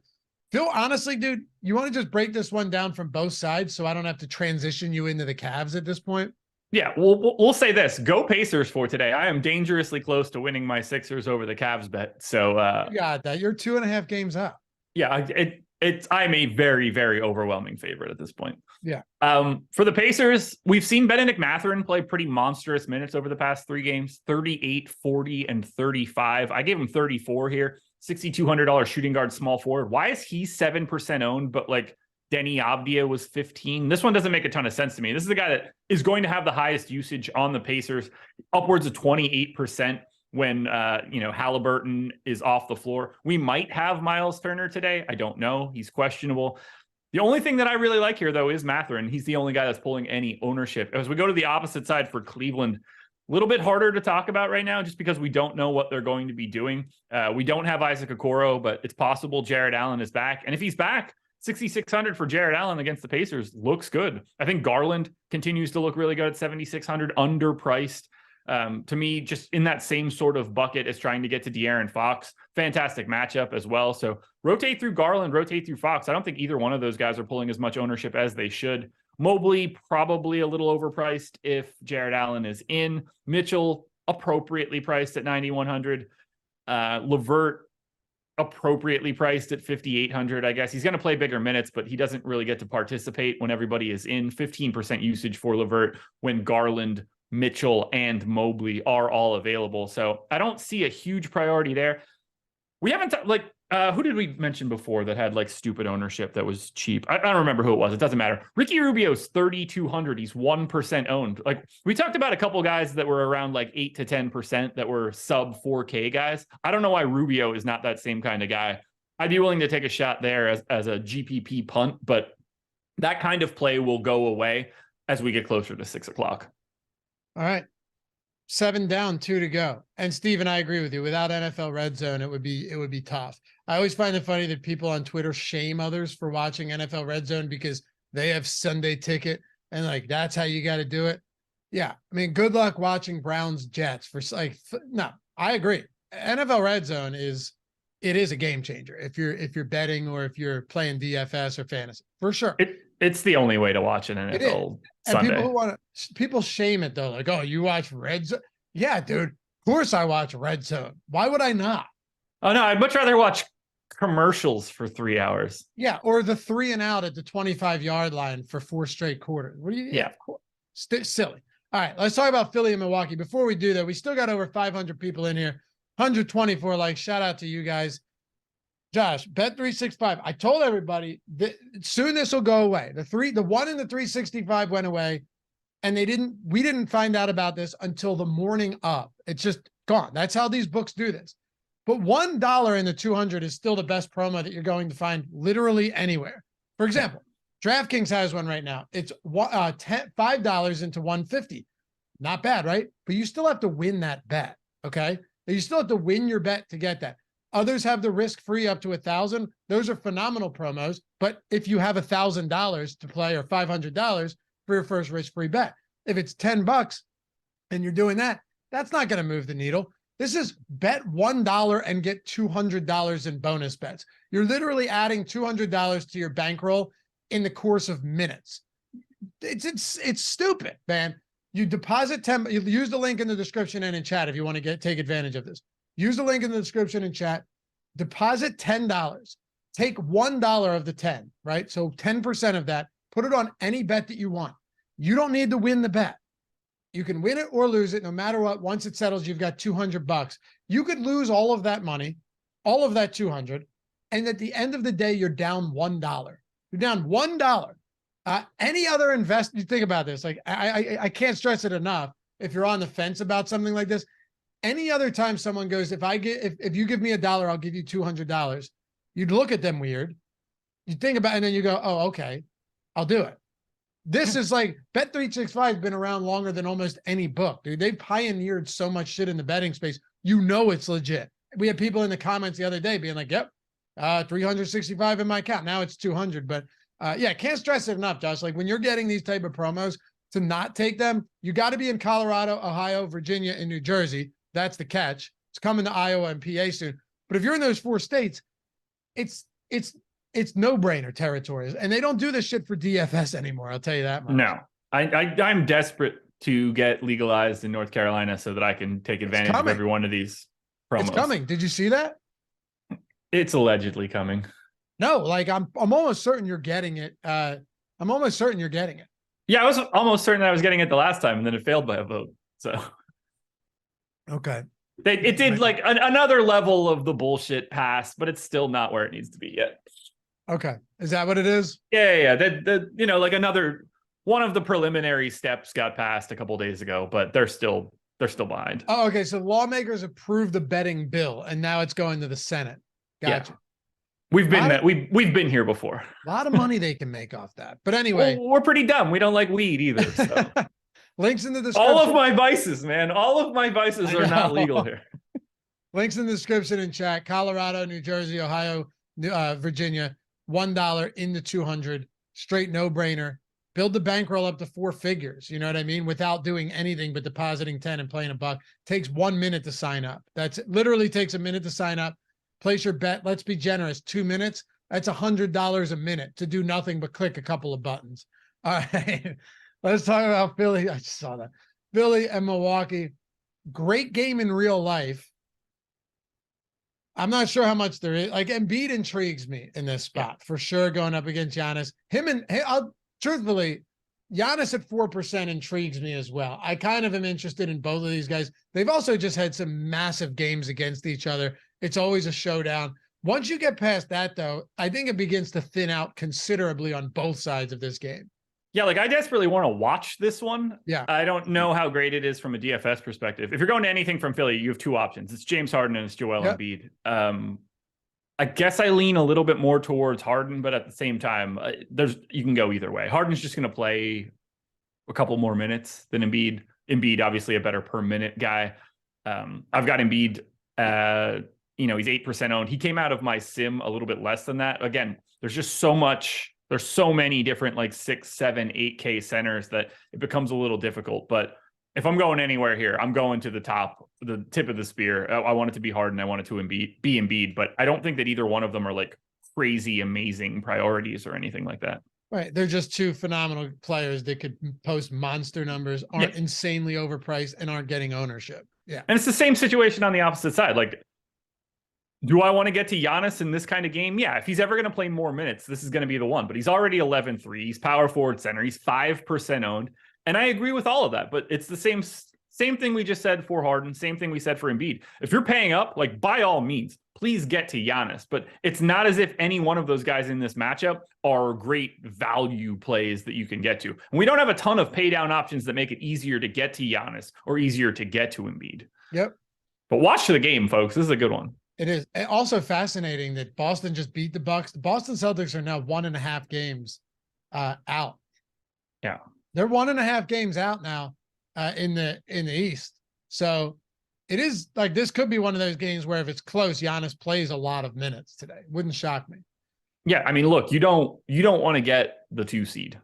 Speaker 2: Phil, honestly, dude, you want to just break this one down from both sides so I don't have to transition you into the Cavs at this point?
Speaker 1: Yeah, we'll say this. Go Pacers for today. I am dangerously close to winning my Sixers over the Cavs bet. So
Speaker 2: you got that. You're 2.5 games up.
Speaker 1: Yeah, I'm a very, very overwhelming favorite at this point.
Speaker 2: Yeah.
Speaker 1: For the Pacers, we've seen Benedict Mathurin play pretty monstrous minutes over the past 3 games, 38, 40, and 35. I gave him 34 here, $6,200 shooting guard, small forward. Why is he 7% owned, but like Denny Avdia was 15? This one doesn't make a ton of sense to me. This is a guy that is going to have the highest usage on the Pacers, upwards of 28%. When Halliburton is off the floor. We might have Miles Turner today. I don't know. He's questionable. The only thing that I really like here, though, is Mathurin. He's the only guy that's pulling any ownership. As we go to the opposite side for Cleveland, a little bit harder to talk about right now just because we don't know what they're going to be doing. We don't have Isaac Okoro, but it's possible Jared Allen is back. And if he's back, 6,600 for Jared Allen against the Pacers looks good. I think Garland continues to look really good at 7,600, underpriced. To me, just in that same sort of bucket as trying to get to De'Aaron Fox. Fantastic matchup as well. So rotate through Garland, rotate through Fox. I don't think either one of those guys are pulling as much ownership as they should. Mobley, probably a little overpriced if Jared Allen is in. Mitchell, appropriately priced at 9,100. LeVert, appropriately priced at 5,800. I guess he's going to play bigger minutes, but he doesn't really get to participate when everybody is in. 15% usage for LeVert when Garland, Mitchell, and Mobley are all available. So I don't see a huge priority there. We haven't who did we mention before that had like stupid ownership that was cheap? I don't remember who it was. It doesn't matter. Ricky Rubio's 3,200. He's 1% owned. Like we talked about a couple guys that were around like 8 to 10% that were sub 4K guys. I don't know why Rubio is not that same kind of guy. I'd be willing to take a shot there as a GPP punt, but that kind of play will go away as we get closer to 6 o'clock.
Speaker 2: All right. 7 down, 2 to go. And Steven, I agree with you. Without NFL Red Zone, it would be tough. I always find it funny that people on Twitter shame others for watching NFL Red Zone because they have Sunday ticket and like that's how you got to do it. Yeah, I mean, good luck watching Browns Jets for like. No, I agree. NFL Red Zone is a game changer if you're betting or if you're playing DFS or fantasy for sure.
Speaker 1: It's the only way to watch an NFL Sunday.
Speaker 2: And people shame it though, like, oh, you watch Red Zone? Yeah, dude. Of course I watch Red Zone. Why would I not? Oh no,
Speaker 1: I'd much rather watch commercials for 3 hours.
Speaker 2: Yeah, or the 3 and out at the 25-yard line for 4 straight quarters. What do you?
Speaker 1: Yeah,
Speaker 2: of course. Silly. All right, let's talk about Philly and Milwaukee. Before we do that, we still got over 500 people in here. 124 likes. Shout out to you guys. Josh, Bet365. I told everybody that soon this will go away. The one in the 365 went away, and we didn't find out about this until the morning of. It's just gone. That's how these books do this. But $1 in the 200 is still the best promo that you're going to find literally anywhere. For example, DraftKings has one right now. It's $5 into 150. Not bad, right? But you still have to win that bet. Okay. You still have to win your bet to get that. Others have the risk-free up to 1,000. Those are phenomenal promos. But if you have $1,000 to play or $500 for your first risk-free bet, if it's $10 and you're doing that, that's not going to move the needle. This is bet $1 and get $200 in bonus bets. You're literally adding $200 to your bankroll in the course of minutes. It's stupid, man. You deposit 10. You use the link in the description and in chat if you want to take advantage of this. Use the link in the description and chat. Deposit $10. Take $1 of the 10, right? So 10% of that. Put it on any bet that you want. You don't need to win the bet. You can win it or lose it no matter what. Once it settles, you've got $200. You could lose all of that money, all of that 200, and at the end of the day, you're down $1. You're down $1. Any other you think about this, like I can't stress it enough. If you're on the fence about something like this, any other time someone goes, if you give me $1, I'll give you $200. You'd look at them weird. You think about it, and then you go, oh, okay, I'll do it. This is like Bet365 has been around longer than almost any book, dude. They've pioneered so much shit in the betting space. You know it's legit. We had people in the comments the other day being like, yep, 365 in my account. Now it's 200. But yeah, can't stress it enough, Josh. Like when you're getting these type of promos, to not take them, you got to be in Colorado, Ohio, Virginia, and New Jersey. That's the catch. It's coming to Iowa and PA soon. But if you're in those 4 states, it's no-brainer territories, and they don't do this shit for DFS anymore. I'll tell you that much.
Speaker 1: No, I'm desperate to get legalized in North Carolina so that I can take advantage of every one of these promos.
Speaker 2: It's coming. Did you see that?
Speaker 1: It's allegedly coming.
Speaker 2: No, like I'm almost certain you're getting it. I'm almost certain you're getting it.
Speaker 1: Yeah, I was almost certain I was getting it the last time, and then it failed by a vote. So,
Speaker 2: okay.
Speaker 1: It did like another level of the bullshit pass, but it's still not where it needs to be yet.
Speaker 2: Okay. Is that what it is?
Speaker 1: Yeah. Like another one of the preliminary steps got passed a couple of days ago, but they're still behind.
Speaker 2: Oh, okay. So lawmakers approved the betting bill, and now it's going to the Senate. Gotcha.
Speaker 1: Yeah. We've been here before.
Speaker 2: A lot of money they can make off that. But anyway,
Speaker 1: we're pretty dumb. We don't like weed either. So.
Speaker 2: Links in the description.
Speaker 1: All of my vices, man. All of my vices are not legal here.
Speaker 2: Links in the description and chat. Colorado, New Jersey, Ohio, Virginia. $1 in the 200. Straight no-brainer. Build the bankroll up to 4 figures. You know what I mean? Without doing anything but depositing 10 and playing $1. Takes 1 minute to sign up. That's literally takes a minute to sign up. Place your bet. Let's be generous. 2 minutes. That's $100 a minute to do nothing but click a couple of buttons. All right. Let's talk about Philly. I just saw that. Philly and Milwaukee. Great game in real life. I'm not sure how much there is. Like Embiid intrigues me in this spot for sure. Going up against Giannis. Truthfully, Giannis at 4% intrigues me as well. I kind of am interested in both of these guys. They've also just had some massive games against each other. It's always a showdown. Once you get past that, though, I think it begins to thin out considerably on both sides of this game.
Speaker 1: Yeah, like I desperately want to watch this one.
Speaker 2: Yeah.
Speaker 1: I don't know how great it is from a DFS perspective. If you're going to anything from Philly, you have 2 options. It's James Harden and it's Joel Embiid. I guess I lean a little bit more towards Harden, but at the same time, you can go either way. Harden's just going to play a couple more minutes than Embiid. Embiid, obviously a better per minute guy. I've got Embiid, he's 8% owned. He came out of my sim a little bit less than that. Again, there's just so much. There's so many different like 6, 7, 8K centers that it becomes a little difficult. But if I'm going anywhere here, I'm going to the tip of the spear. I want it to be Harden. I want it to be Embiid, but I don't think that either one of them are like crazy, amazing priorities or anything like that.
Speaker 2: Right. They're just 2 phenomenal players that could post monster numbers, aren't insanely overpriced, and aren't getting ownership. Yeah.
Speaker 1: And it's the same situation on the opposite side. Like, do I want to get to Giannis in this kind of game? Yeah, if he's ever going to play more minutes, this is going to be the one. But he's already 11-3. He's power forward center. He's 5% owned. And I agree with all of that. But it's the Same thing we just said for Harden. Same thing we said for Embiid. If you're paying up, like by all means, please get to Giannis. But it's not as if any one of those guys in this matchup are great value plays that you can get to. And we don't have a ton of pay down options that make it easier to get to Giannis or easier to get to Embiid.
Speaker 2: Yep.
Speaker 1: But watch the game, folks. This is a good one.
Speaker 2: It is also fascinating that Boston just beat the Bucks. The Boston Celtics are now 1.5 games out.
Speaker 1: Yeah.
Speaker 2: They're 1.5 games out now in the East. So it is like, this could be one of those games where if it's close, Giannis plays a lot of minutes today. Wouldn't shock me.
Speaker 1: Yeah. I mean, look, you don't want to get the 2 seed.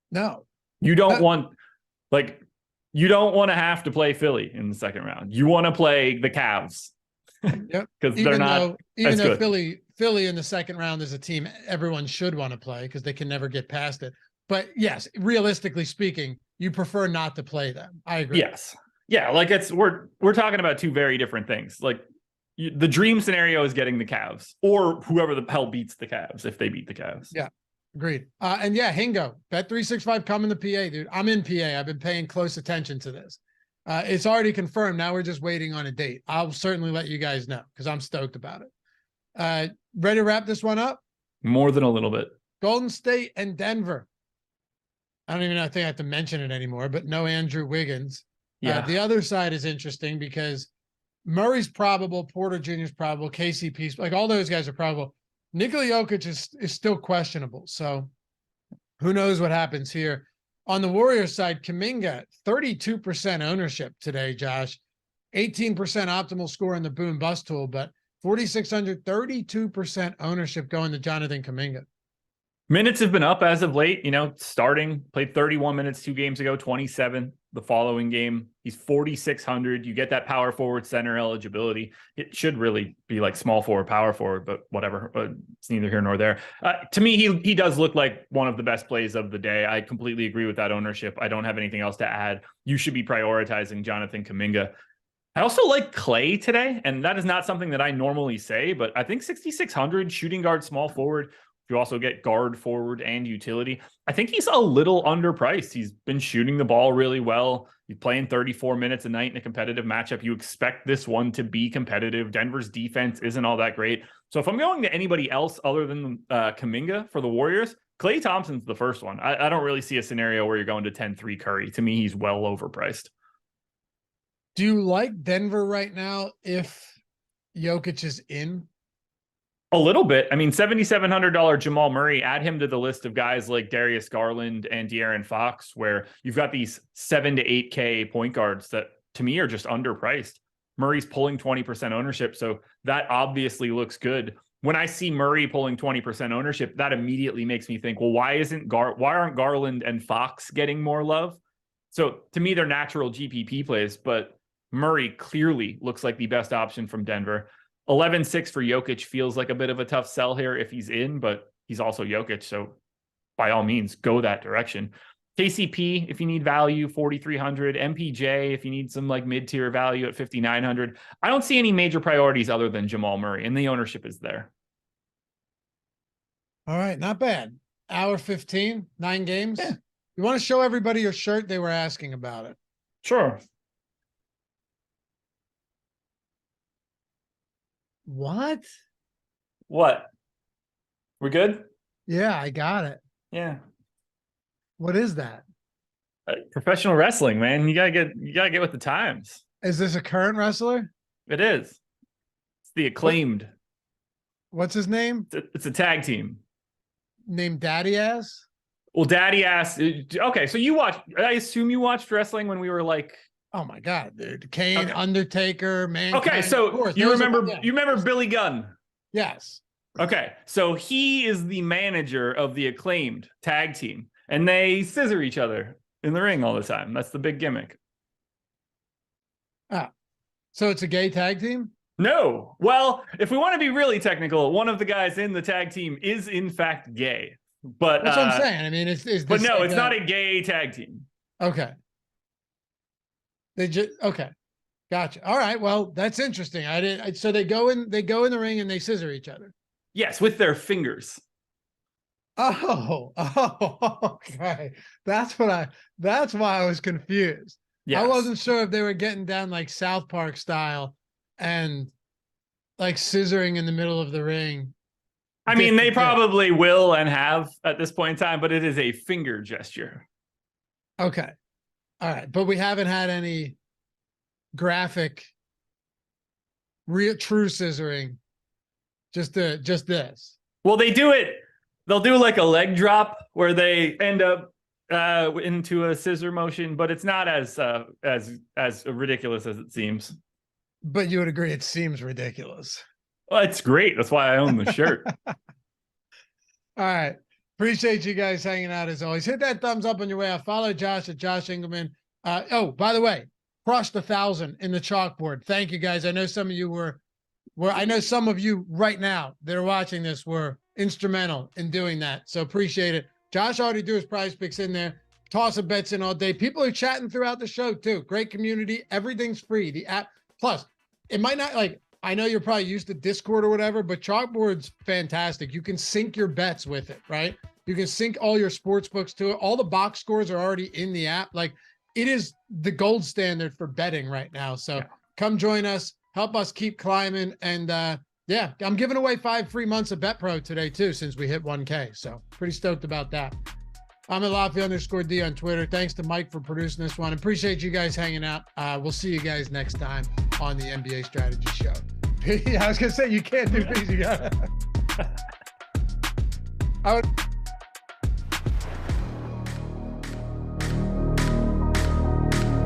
Speaker 2: No.
Speaker 1: You don't want to have to play Philly in the second round. You want to play the Cavs.
Speaker 2: Yep.
Speaker 1: Because they're not.
Speaker 2: Even though Philly in the second round is a team everyone should want to play because they can never get past it. But yes, realistically speaking, you prefer not to play them. I agree.
Speaker 1: Yes. Yeah. Like we're talking about 2 very different things. Like the dream scenario is getting the Cavs or whoever the hell beats the Cavs if they beat the Cavs.
Speaker 2: Yeah. Agreed. And yeah, Hingo, Bet365 coming to PA, dude. I'm in PA. I've been paying close attention to this. It's already confirmed. Now we're just waiting on a date. I'll certainly let you guys know because I'm stoked about it. Ready to wrap this one up?
Speaker 1: More than a little bit.
Speaker 2: Golden State and Denver. I don't even know if I have to mention it anymore, but no Andrew Wiggins.
Speaker 1: Yeah.
Speaker 2: The other side is interesting because Murray's probable, Porter Jr. is probable, KCP's, like all those guys are probable. Nikola Jokic is still questionable. So who knows what happens here. On the Warriors side, Kuminga, 32% ownership today, Josh. 18% optimal score in the boom bust tool, but 4,600, 32% ownership going to Jonathan Kuminga.
Speaker 1: Minutes have been up as of late, starting, played 31 minutes 2 games ago, 27 the following game. He's 4,600. You get that power forward center eligibility. It should really be like small forward, power forward, but whatever. It's neither here nor there. To me, he does look like one of the best plays of the day. I completely agree with that ownership. I don't have anything else to add. You should be prioritizing Jonathan Kuminga. I also like Clay today, and that is not something that I normally say, but I think 6,600 shooting guard, small forward. You also get guard, forward, and utility. I think he's a little underpriced. He's been shooting the ball really well. He's playing 34 minutes a night in a competitive matchup. You expect this one to be competitive. Denver's defense isn't all that great. So if I'm going to anybody else other than Kuminga for the Warriors, Klay Thompson's the first one. I don't really see a scenario where you're going to 10-3 Curry. To me, he's well overpriced.
Speaker 2: Do you like Denver right now if Jokic is in?
Speaker 1: A little bit. I mean, $7,700 Jamal Murray, add him to the list of guys like Darius Garland and De'Aaron Fox, where you've got these 7 to 8K point guards that to me are just underpriced. Murray's pulling 20% ownership. So that obviously looks good. When I see Murray pulling 20% ownership, that immediately makes me think, well, why aren't Garland and Fox getting more love? So to me, they're natural GPP plays, but Murray clearly looks like the best option from Denver. 11-6 for Jokic feels like a bit of a tough sell here if he's in, but he's also Jokic. So by all means, go that direction. KCP, if you need value, 4,300. MPJ, if you need some like mid-tier value at 5,900. I don't see any major priorities other than Jamal Murray, and the ownership is there.
Speaker 2: All right, not bad. Hour 15, 9 games.
Speaker 1: Yeah.
Speaker 2: You want to show everybody your shirt? They were asking about it.
Speaker 1: Sure.
Speaker 2: What?
Speaker 1: We're good?
Speaker 2: Yeah, I got it.
Speaker 1: Yeah.
Speaker 2: What is that?
Speaker 1: Professional wrestling, man. You gotta get with the times.
Speaker 2: Is this a current wrestler?
Speaker 1: It is. It's the Acclaimed.
Speaker 2: What's his name?
Speaker 1: It's a tag team.
Speaker 2: Named Daddy Ass?
Speaker 1: Well, Daddy Ass. Okay, so I assume you watched wrestling when we were like.
Speaker 2: Oh my God, dude. Kane,
Speaker 1: Okay.
Speaker 2: Undertaker, man.
Speaker 1: Okay, so you remember Billy Gunn?
Speaker 2: Yes.
Speaker 1: Okay, so he is the manager of the Acclaimed tag team, and they scissor each other in the ring all the time. That's the big gimmick.
Speaker 2: Ah, so it's a gay tag team?
Speaker 1: No. Well, if we want to be really technical, one of the guys in the tag team is in fact gay. But
Speaker 2: that's what I'm saying. I mean, is this
Speaker 1: but no,
Speaker 2: like
Speaker 1: it's not a gay tag team.
Speaker 2: Okay. Okay. Gotcha. All right. Well, that's interesting. So they go in the ring and they scissor each other.
Speaker 1: Yes, with their fingers.
Speaker 2: Oh, okay. That's why I was confused.
Speaker 1: Yes.
Speaker 2: I wasn't sure if they were getting down like South Park style and like scissoring in the middle of the ring.
Speaker 1: I mean, they probably will and have at this point in time, but it is a finger gesture.
Speaker 2: Okay. All right. But we haven't had any graphic, real true scissoring. Just this.
Speaker 1: Well, they do it. They'll do like a leg drop where they end up into a scissor motion, but it's not as ridiculous as it seems.
Speaker 2: But you would agree it seems ridiculous.
Speaker 1: Well, it's great. That's why I own the shirt.
Speaker 2: All right. Appreciate you guys hanging out as always. Hit that thumbs up on your way out. Follow Josh at Josh Engleman. Oh, by the way, crushed 1,000 in the chalkboard. Thank you guys. I know some of you I know some of you right now that are watching this were instrumental in doing that. So appreciate it. Josh already do his prize picks in there. Tossing bets in all day. People are chatting throughout the show too. Great community. Everything's free. The app. Plus, it might not I know you're probably used to Discord or whatever, but Chalkboard's fantastic. You can sync your bets with it, right? You can sync all your sports books to it. All the box scores are already in the app. Like, it is the gold standard for betting right now. So come join us, help us keep climbing. And yeah, I'm giving away 5 free months of BetPro today too, since we hit 1K. So pretty stoked about that. I'm at Laffy_D on Twitter. Thanks to Mike for producing this one. Appreciate you guys hanging out. We'll see you guys next time on the NBA Strategy Show. I was going to say, you can't do things. You got I would